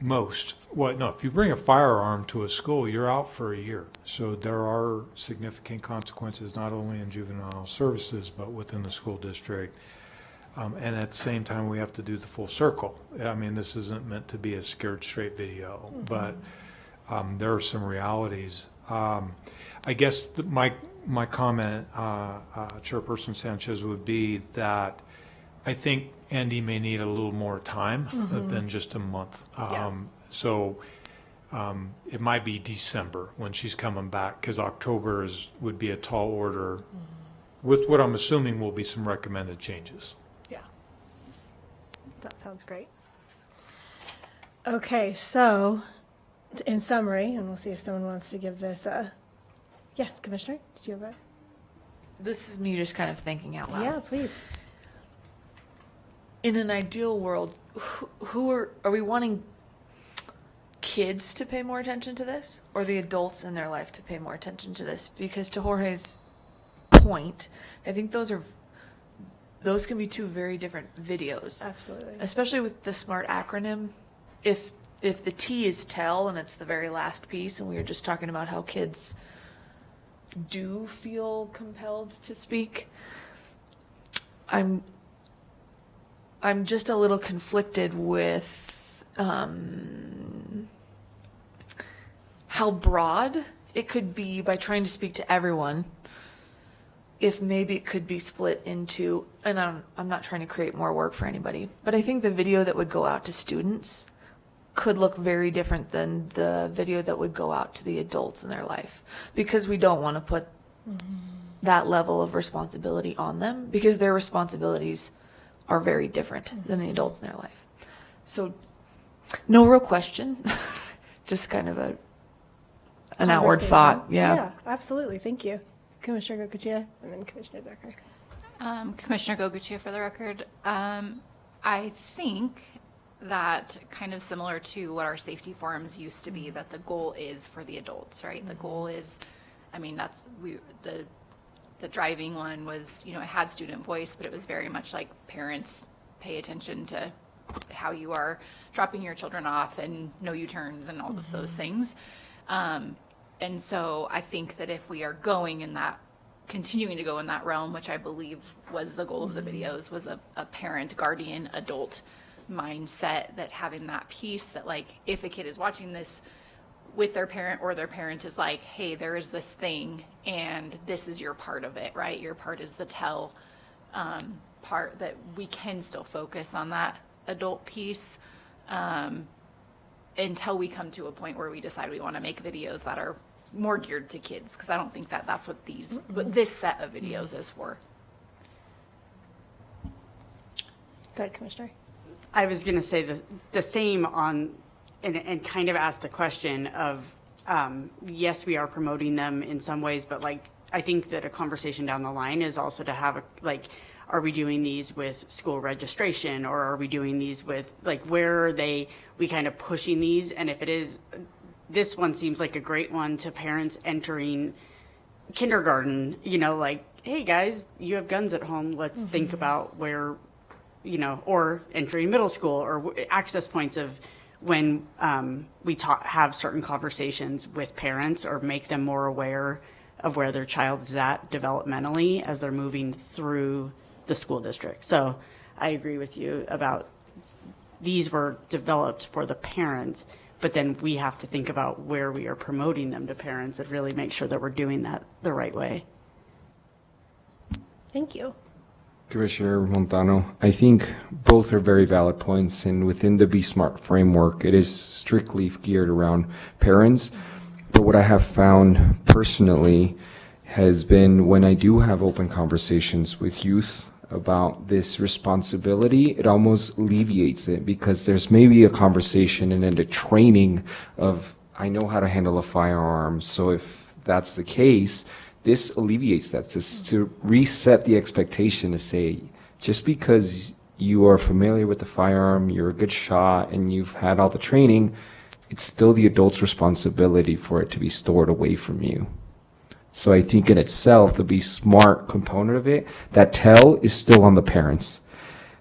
if you bring a firearm to a school, you're out for a year. So there are significant consequences, not only in juvenile services, but within the school district. And at the same time, we have to do the full circle. I mean, this isn't meant to be a scared straight video, but there are some realities. I guess my comment, Chairperson Sanchez, would be that I think Andy may need a little more time than just a month. So it might be December when she's coming back, because October would be a tall order with what I'm assuming will be some recommended changes. Yeah. That sounds great. Okay, so in summary, and we'll see if someone wants to give this a, yes, Commissioner, did you have a? This is me just kind of thinking out loud. Yeah, please. In an ideal world, who are we wanting kids to pay more attention to this, or the adults in their life to pay more attention to this? Because to Jorge's point, I think those can be two very different videos. Absolutely. Especially with the SMART acronym. If the T is tell and it's the very last piece, and we were just talking about how kids do feel compelled to speak, I'm just a little conflicted with how broad it could be by trying to speak to everyone, if maybe it could be split into, and I'm not trying to create more work for anybody, but I think the video that would go out to students could look very different than the video that would go out to the adults in their life, because we don't want to put that level of responsibility on them, because their responsibilities are very different than the adults in their life. So no real question, just kind of an outward Conversation. thought. Yeah. Absolutely. Thank you. Commissioner Gokuchia and then Commissioner Zucker. Commissioner Goguchia for the record. I think that kind of similar to what our safety forums used to be, that the goal is for the adults, right? The goal is, I mean, the driving one was, you know, it had student voice, but it was very much like parents pay attention to how you are dropping your children off and no U-turns and all of those things. And so I think that if we are going in that, continuing to go in that realm, which I believe was the goal of the videos, was a parent, guardian, adult mindset, that having that piece that, like, if a kid is watching this with their parent, or their parent is like, hey, there is this thing and this is your part of it, right? Your part is the tell part, that we can still focus on that adult piece until we come to a point where we decide we want to make videos that are more geared to kids, because I don't think that that's what this set of videos is for. Go ahead, Commissioner. I was going to say the same on, and kind of ask the question of, yes, we are promoting them in some ways, but like, I think that a conversation down the line is also to have are we doing these with school registration, or are we doing these with, like, where are we kind of pushing these? And if it is, this one seems like a great one to parents entering kindergarten, you know, like, hey guys, you have guns at home. Let's think about where, you know, or entering middle school, or access points of when we have certain conversations with parents, or make them more aware of where their child is at developmentally as they're moving through the school district. So I agree with you about, these were developed for the parents, but then we have to think about where we are promoting them to parents and really make sure that we're doing that the right way. Thank you. Commissioner Montano, I think both are very valid points, and within the Be Smart framework, it is strictly geared around parents. But what I have found personally has been, when I do have open conversations with youth about this responsibility, it almost alleviates it, because there's maybe a conversation and then the training of, I know how to handle a firearm, so if that's the case, this alleviates that, to reset the expectation, to say, just because you are familiar with the firearm, you're a good shot, and you've had all the training, it's still the adult's responsibility for it to be stored away from you. So I think in itself, the Be Smart component of it, that tell is still on the parents.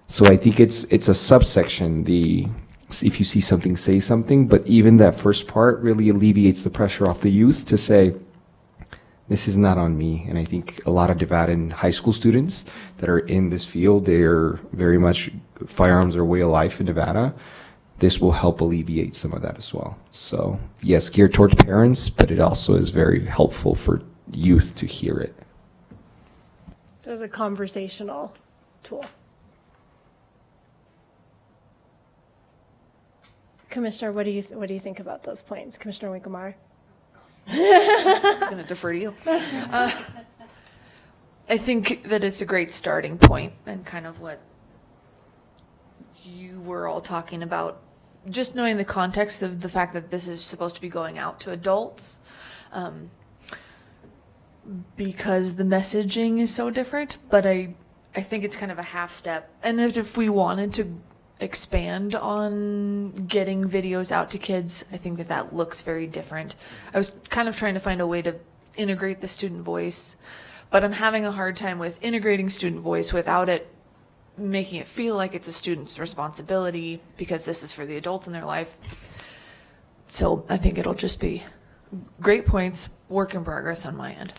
So I think it's a subsection, if you see something, say something, but even that first part really alleviates the pressure off the youth to say, this is not on me. And I think a lot of Nevada high school students that are in this field, they're very much, firearms are a way of life in Nevada. This will help alleviate some of that as well. So yes, geared towards parents, but it also is very helpful for youth to hear it. So as a conversational tool. Commissioner, what do you think about those points? Commissioner Winkelmeyer? I'm going to defer to you. I think that it's a great starting point, and kind of what you were all talking about, just knowing the context of the fact that this is supposed to be going out to adults, because the messaging is so different. But I think it's kind of a half step. And if we wanted to expand on getting videos out to kids, I think that looks very different. I was kind of trying to find a way to integrate the student voice, but I'm having a hard time with integrating student voice without it making it feel like it's a student's responsibility, because this is for the adults in their life. So I think it'll just be great points, work in progress on my end.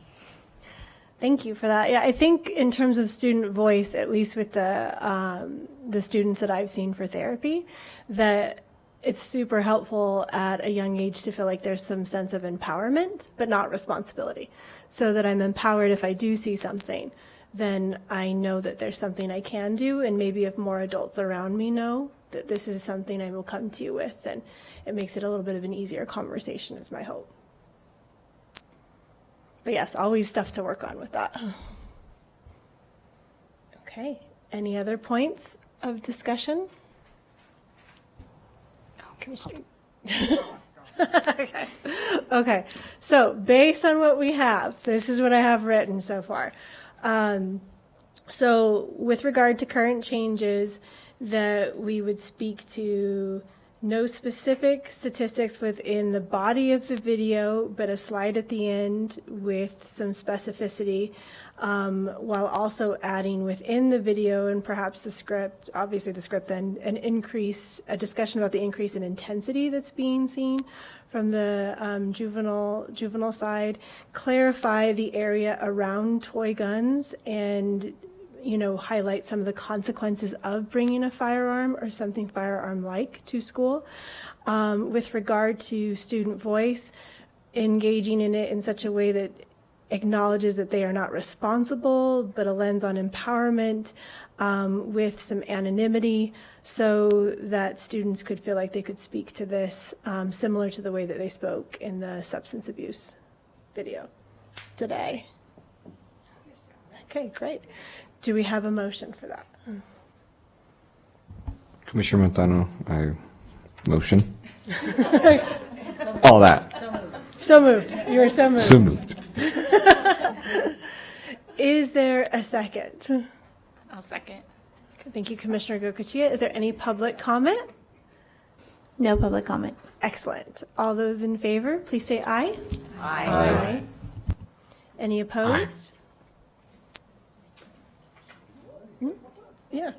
Thank you for that. Yeah, I think in terms of student voice, at least with the students that I've seen for therapy, that it's super helpful at a young age to feel like there's some sense of empowerment, but not responsibility. So that I'm empowered if I do see something, then I know that there's something I can do, and maybe if more adults around me know that this is something I will come to you with, then it makes it a little bit of an easier conversation, is my hope. But yes, always stuff to work on with that. Okay, any other points of discussion? Commissioner. Okay. Okay. So based on what we have, this is what I have written so far. So with regard to current changes, that we would speak to no specific statistics within the body of the video, but a slide at the end with some specificity, while also adding within the video and perhaps the script, obviously the script, then a discussion about the increase in intensity that's being seen from the juvenile side, clarify the area around toy guns, and highlight some of the consequences of bringing a firearm or something firearm-like to school. With regard to student voice, engaging in it in such a way that acknowledges that they are not responsible, but a lens on empowerment, with some anonymity, so that students could feel like they could speak to this, similar to the way that they spoke in the substance abuse video today. Okay, great. Do we have a motion for that? Commissioner Montano, I motion. All that. So moved. You are so moved. So moved. Is there a second? I'll second. Thank you, Commissioner Gocochea. Is there any public comment? No public comment. Excellent. All those in favor, please say aye. Aye. Aye. Any opposed? Yeah.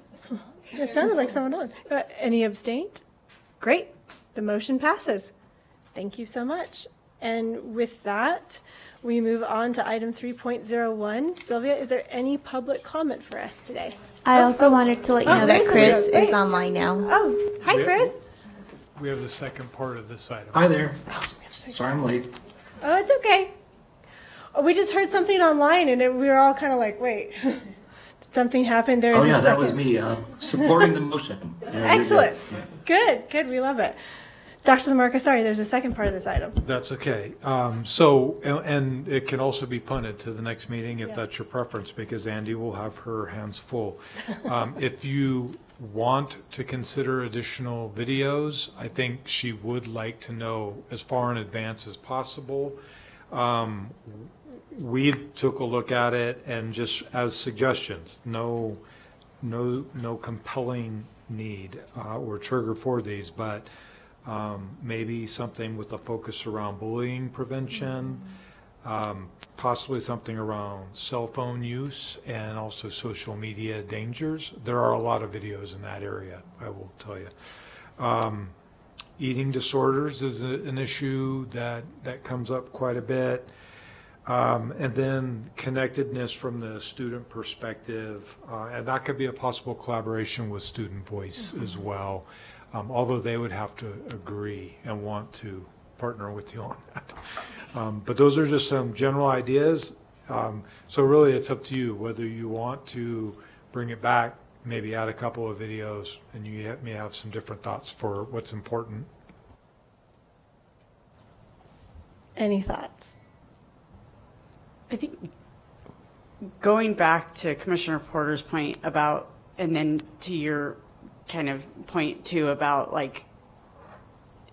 It sounded like someone on. Any abstained? Great. The motion passes. Thank you so much. And with that, we move on to item 3.01. Sylvia, is there any public comment for us today? I also wanted to let you know that there's Chris somebody. is online now. Oh, hi, Chris. We have the second part of this item. Hi there. Sorry I'm late. Oh, it's okay. Oh, we just heard something online, and we were all kind of like, wait, did something happen? There is Oh yeah, a that was second. me supporting the motion. Yeah, you're Excellent. good. Good. We love it. Dr. Lamarca, sorry, there's a second part of this item. That's okay. And it can also be punted to the next meeting if that's your preference, because Andy will have her hands full. If you want to consider additional videos, I think she would like to know as far in advance as possible. We took a look at it, and just as suggestions, no compelling need or trigger for these, but maybe something with a focus around bullying prevention, possibly something around cell phone use and also social media dangers. There are a lot of videos in that area, I will tell you. Eating disorders is an issue that comes up quite a bit. And then connectedness from the student perspective, and that could be a possible collaboration with Student Voice as well. Although they would have to agree and want to partner with you on that. But those are just some general ideas. So really it's up to you whether you want to bring it back, maybe add a couple of videos, and you may have some different thoughts for what's important. Any thoughts? I think going back to Commissioner Porter's point about, and then to your kind of point too about like,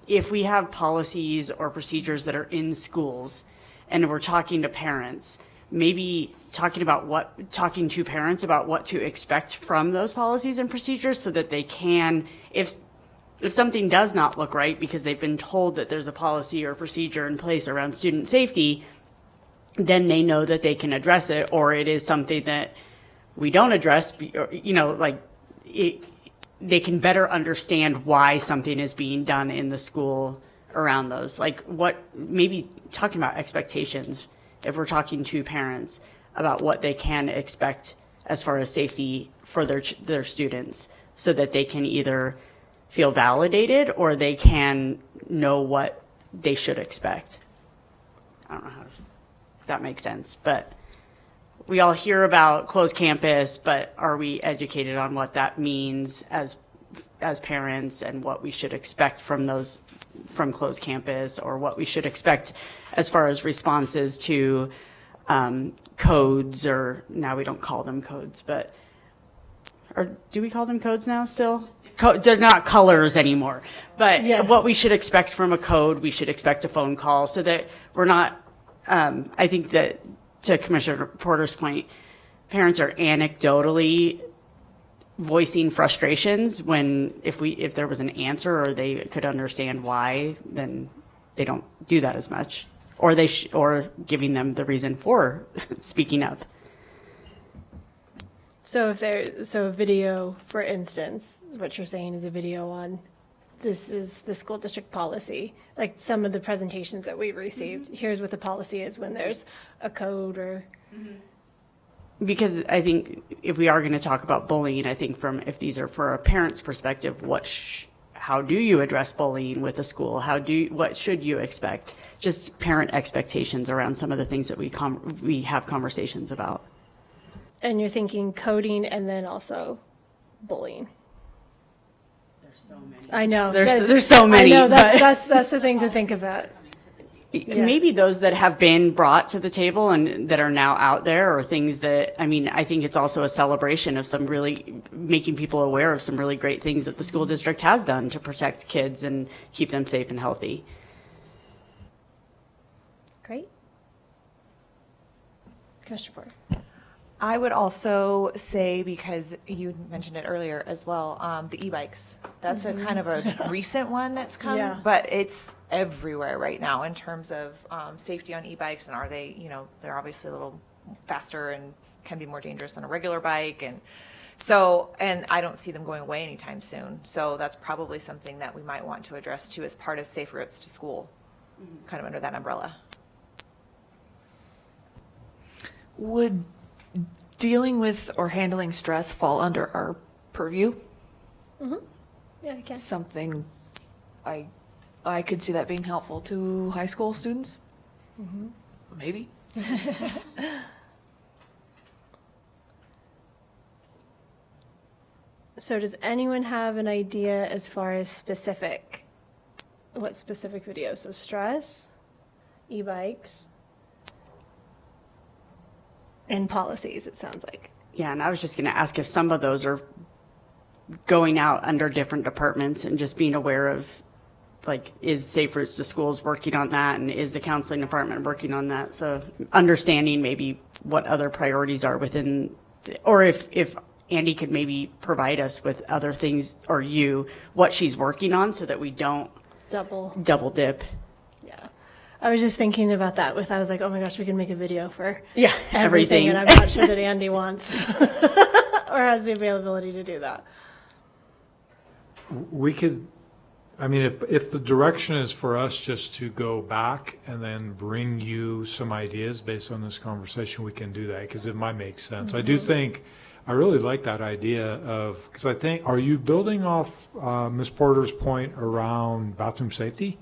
if we have policies or procedures that are in schools and we're talking to parents, maybe talking to parents about what to expect from those policies and procedures so that they can, if something does not look right because they've been told that there's a policy or procedure in place around student safety, then they know that they can address it, or it is something that we don't address, they can better understand why something is being done in the school around those. Maybe talking about expectations, if we're talking to parents about what they can expect as far as safety for their students, so that they can either feel validated, or they can know what they should expect. I don't know if that makes sense, but we all hear about closed campus, but are we educated on what that means as parents and what we should expect from closed campus, or what we should expect as far as responses to codes, or now we don't call them codes, but, or do we call them codes now still? They're not colors anymore, but what we should expect from a code, we should expect a phone call, so that we're not, I think that, to Commissioner Porter's point, parents are anecdotally voicing frustrations when if there was an answer or they could understand why, then they don't do that as much, or or giving them the reason for speaking up. So a video, for instance, what you're saying is a video on, this is the school district policy, like some of the presentations that we've received. Here's what the policy is when there's a code or. Because I think if we are going to talk about bullying, I think if these are for a parent's perspective, how do you address bullying with a school? What should you expect? Just parent expectations around some of the things that we have conversations about. And you're thinking coding and then also bullying. There's so many. I know. There's so many. I know, that's the thing to think about. Yeah. Maybe those that have been brought to the table and that are now out there, or things that, I think it's also a celebration of some really making people aware of some really great things that the school district has done to protect kids and keep them safe and healthy. Great. Commissioner Porter. I would also say, because you mentioned it earlier as well, the e-bikes. That's a kind of a recent one that's come, but it's everywhere right now in terms of safety on e-bikes, and are they, they're obviously a little faster and can be more dangerous than a regular bike, and I don't see them going away anytime soon. So that's probably something that we might want to address too as part of Safe Routes to School, kind of under that umbrella. Would dealing with or handling stress fall under our purview? Yeah, I can. Something I could see that being helpful to high school students? Maybe. So does anyone have an idea as far as what specific videos? So stress, e-bikes, and policies, it sounds like. Yeah, and I was just going to ask if some of those are going out under different departments and just being aware of, is Safe Routes to Schools working on that, and is the counseling department working on that? So understanding maybe what other priorities are within, or if Andy could maybe provide us with other things, or what she's working on, so that we don't double dip. I was just thinking about that I was like, oh my gosh, we can make a video for everything. And I'm not sure that Andy wants or has the availability to do that. We could, if the direction is for us just to go back and then bring you some ideas based on this conversation, we can do that, because it might make sense. I do think, I really like that idea because I think, are you building off Ms. Porter's point around bathroom safety?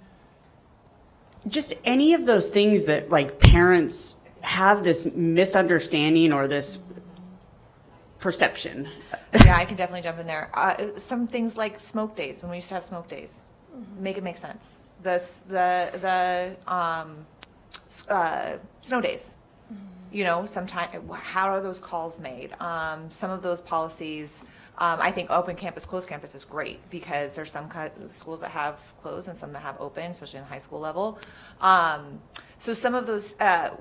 Just any of those things that parents have this misunderstanding or this perception. Yeah, I can definitely jump in there. Some things like smoke days, when we used to have smoke days, make it make sense. The snow days, sometimes, how are those calls made? Some of those policies, I think open campus, closed campus is great, because there's some schools that have closed and some that have open, especially in the high school level. So some of those,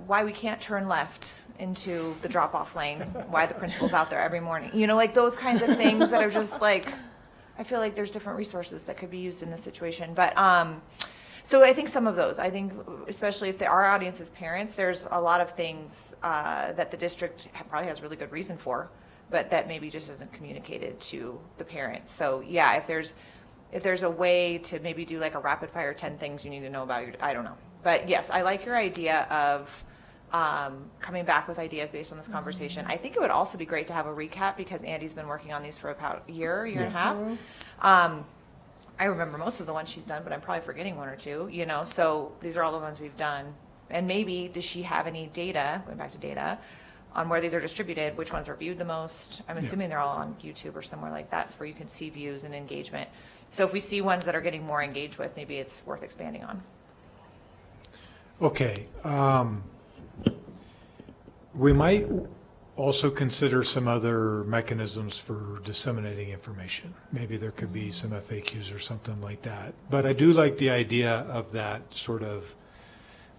why we can't turn left into the drop-off lane, why the principal's out there every morning, those kinds of things that are just I feel like there's different resources that could be used in this situation. But so I think some of those, especially if our audience is parents, there's a lot of things that the district probably has really good reason for, but that maybe just isn't communicated to the parents. So yeah, if there's a way to maybe do a rapid fire 10 things you need to know about I don't know. But yes, I like your idea of coming back with ideas based on this conversation. I think it would also be great to have a recap, because Andy's been working on these for about a year and a half. I remember most of the ones she's done, but I'm probably forgetting one or two, you know, so these are all the ones we've done. And maybe, does she have any data, going back to data, on where these are distributed, which ones are viewed the most? I'm assuming they're all on YouTube or somewhere like that, so where you can see views and engagement. So if we see ones that are getting more engaged with, maybe it's worth expanding on. Okay. We might also consider some other mechanisms for disseminating information. Maybe there could be some FAQs or something like that. But I do like the idea of that sort of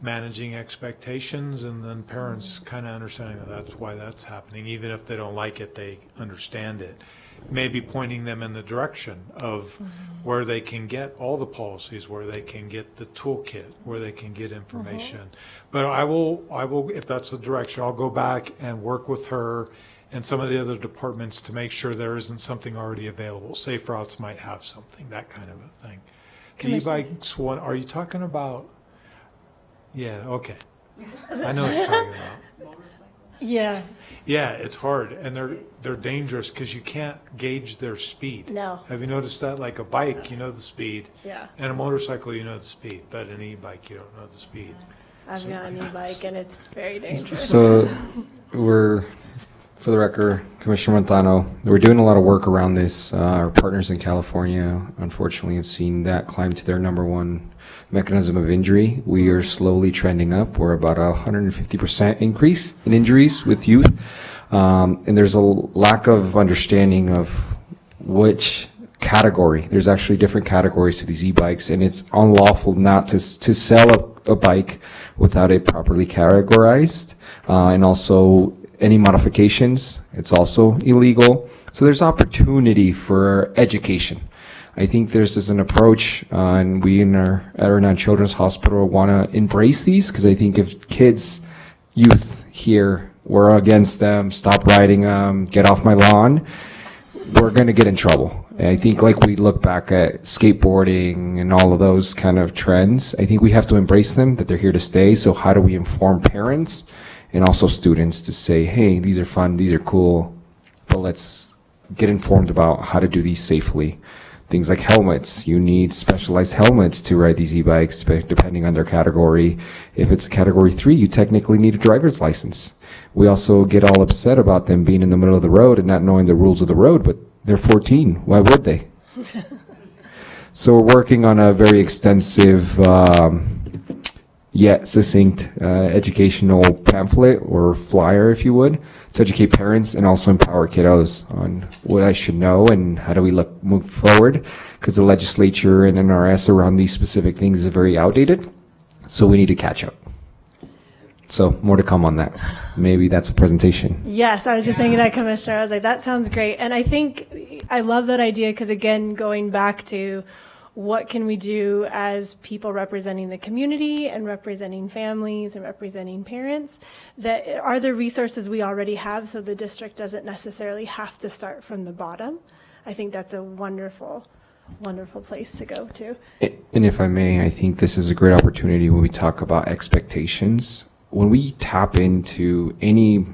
managing expectations, and then parents kind of understanding that that's why that's happening. Even if they don't like it, they understand it. Maybe pointing them in the direction of where they can get all the policies, where they can get the toolkit, where they can get information. But I will, if that's the direction, I'll go back and work with her and some of the other departments to make sure there isn't something already available. Safe Routes might have something, that kind of a thing. The e-bikes one, are you talking about? Yeah, okay. I know what you're talking about. Yeah, Yeah, it's hard, and they're dangerous because you can't gauge their speed. No. Have you noticed that? Like a bike, you know the speed. Yeah. And a motorcycle, you know the speed, but an e-bike, you don't know the speed. I've got an e-bike and it's very dangerous. So we're, for the record, Commissioner Montano, we're doing a lot of work around this. Our partners in California, unfortunately, have seen that climb to their number one mechanism of injury. We are slowly trending up. We're about 150% increase in injuries with youth. And there's a lack of understanding of which category. There's actually different categories to these e-bikes, and it's unlawful not to sell a bike without it properly categorized. And also any modifications, it's also illegal. So there's opportunity for education. I think there's an approach, and we in at Hernan Children's Hospital want to embrace these, because I think if kids, youth here, we're against them, stop riding them, get off my lawn, we're going to get in trouble. And I think like we look back at skateboarding and all of those kind of trends, I think we have to embrace them, that they're here to stay. So how do we inform parents and also students to say, hey, these are fun, these are cool, but let's get informed about how to do these safely. Things like helmets. You need specialized helmets to ride these e-bikes, depending on their category. If it's a category 3, you technically need a driver's license. We also get all upset about them being in the middle of the road and not knowing the rules of the road, but they're 14. Why would they? So we're working on a very extensive, yet succinct educational pamphlet or flyer, if you would, to educate parents and also empower kiddos on what I should know and how do we move forward, because the legislature and NRS around these specific things is very outdated, so we need to catch up. So more to come on that. Maybe that's a presentation. Yes, I was just thinking that, Commissioner. I was like, that sounds great. And I think I love that idea because, again, going back to what can we do as people representing the community and representing families and representing parents, that are there resources we already have so the district doesn't necessarily have to start from the bottom. I think that's a wonderful, wonderful place to go to. And if I may, I think this is a great opportunity when we talk about expectations. When we tap into any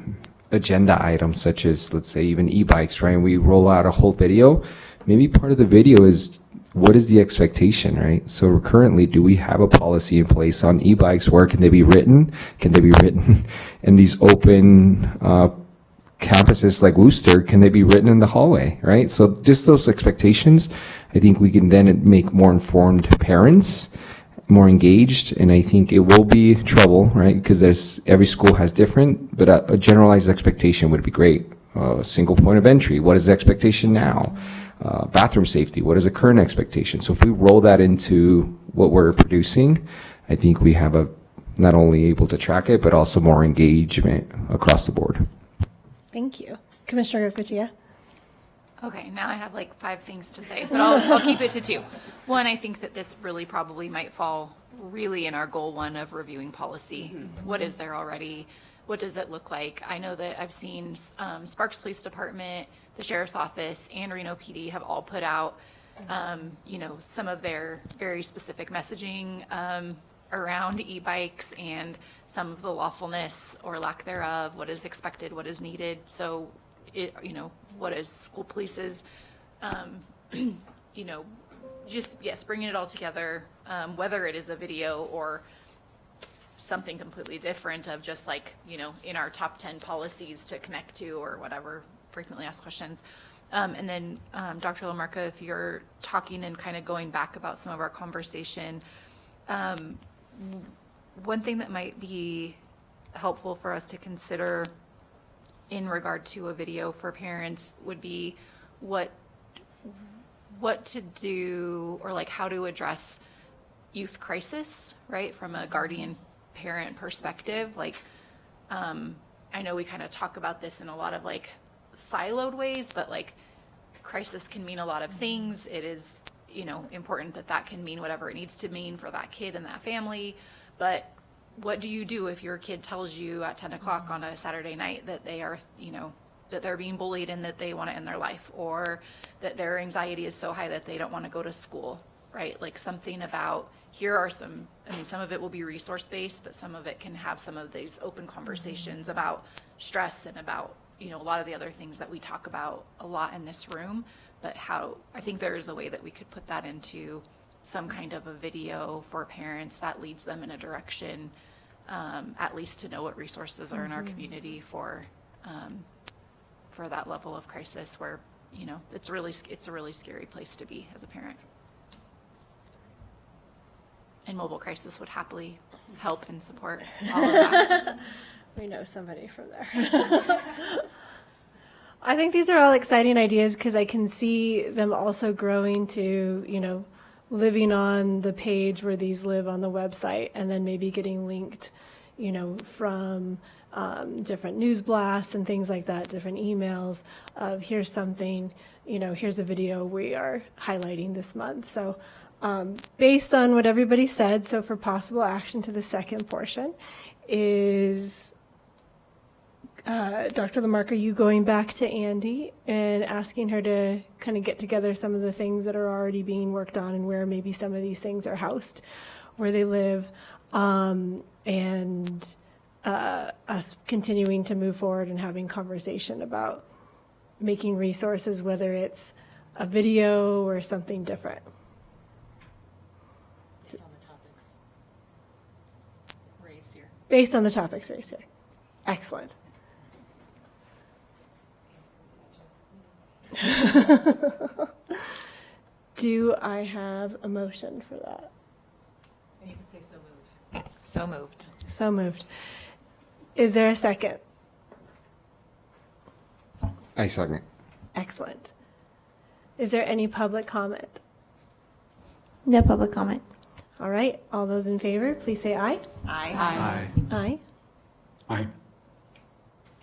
agenda item, such as, let's say, even e-bikes, right, and we roll out a whole video, maybe part of the video is, what is the expectation, right? So currently, do we have a policy in place on e-bikes? Where can they be written? Can they be written in these open campuses like Worcester? Can they be written in the hallway, right? So just those expectations, I think we can then make more informed parents, more engaged, and I think it will be trouble, right? Because every school has different, but a generalized expectation would be great. Single point of entry, what is the expectation now? Bathroom safety, what is the current expectation? So if we roll that into what we're producing, I think we have not only able to track it, but also more engagement across the board. Thank you. Commissioner Goicoechea. Okay, now I have like 5 things to say, but I'll keep it to 2. One, I think that this really probably might fall really in our goal 1 of reviewing policy. What is there already? What does it look like? I know that I've seen Sparks Police Department, the Sheriff's Office, and Reno PD have all put out, some of their very specific messaging around e-bikes and some of the lawfulness or lack thereof, what is expected, what is needed. So, what is school police's, just, yes, bringing it all together, whether it is a video or something completely different of just like, you know, in our top 10 policies to connect to or whatever, frequently asked questions. And then, Dr. Lamarca, if you're talking and kind of going back about some of our conversation, one thing that might be helpful for us to consider in regard to a video for parents would be what to do, or like how to address youth crisis, right? From a guardian parent perspective. Like, I know we kind of talk about this in a lot of like siloed ways, but like crisis can mean a lot of things. It is, you know, important that that can mean whatever it needs to mean for that kid and that family. But what do you do if your kid tells you at 10 o'clock on a Saturday night that they are, you know, that they're being bullied and that they want to end their life, or that their anxiety is so high that they don't want to go to school, right? Like something about, here are some, I mean, some of it will be resource-based, but some of it can have some of these open conversations about stress and about, you know, a lot of the other things that we talk about a lot in this room, but how, I think there's a way that we could put that into some kind of a video for parents that leads them in a direction, at least to know what resources are in our community for that level of crisis where, you know, it's a really scary place to be as a parent. And Mobile Crisis would happily help and support all of that. We know somebody from there. I think these are all exciting ideas because I can see them also growing to, you know, living on the page where these live on the website, and then maybe getting linked, you know, from different news blasts and things like that, different emails of here's something, you know, here's a video we are highlighting this month. So based on what everybody said, so for possible action to the second portion is Dr. Lamarca, you going back to Andy and asking her to kind of get together some of the things that are already being worked on and where maybe some of these things are housed, where they live, and us continuing to move forward and having conversation about making resources, whether it's a video or something different. Based on the topics raised here. Based on the topics raised here. Excellent. Do I have a motion for that? And you can say so moved. So moved. So moved. Is there a second? I second. Excellent. Is there any public comment? No public comment. All right, all those in favor, please say aye. Aye. Aye. Aye.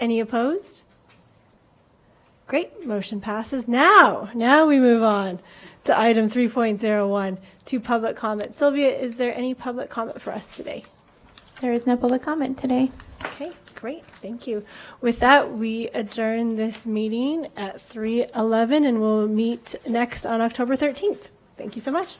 Any opposed? Great, motion passes. Now we move on to item 3.01, to public comment. Sylvia, is there any public comment for us today? There is no public comment today. Okay, great, thank you. With that, we adjourn this meeting at 3:11, and we'll meet next on October 13th. Thank you so much.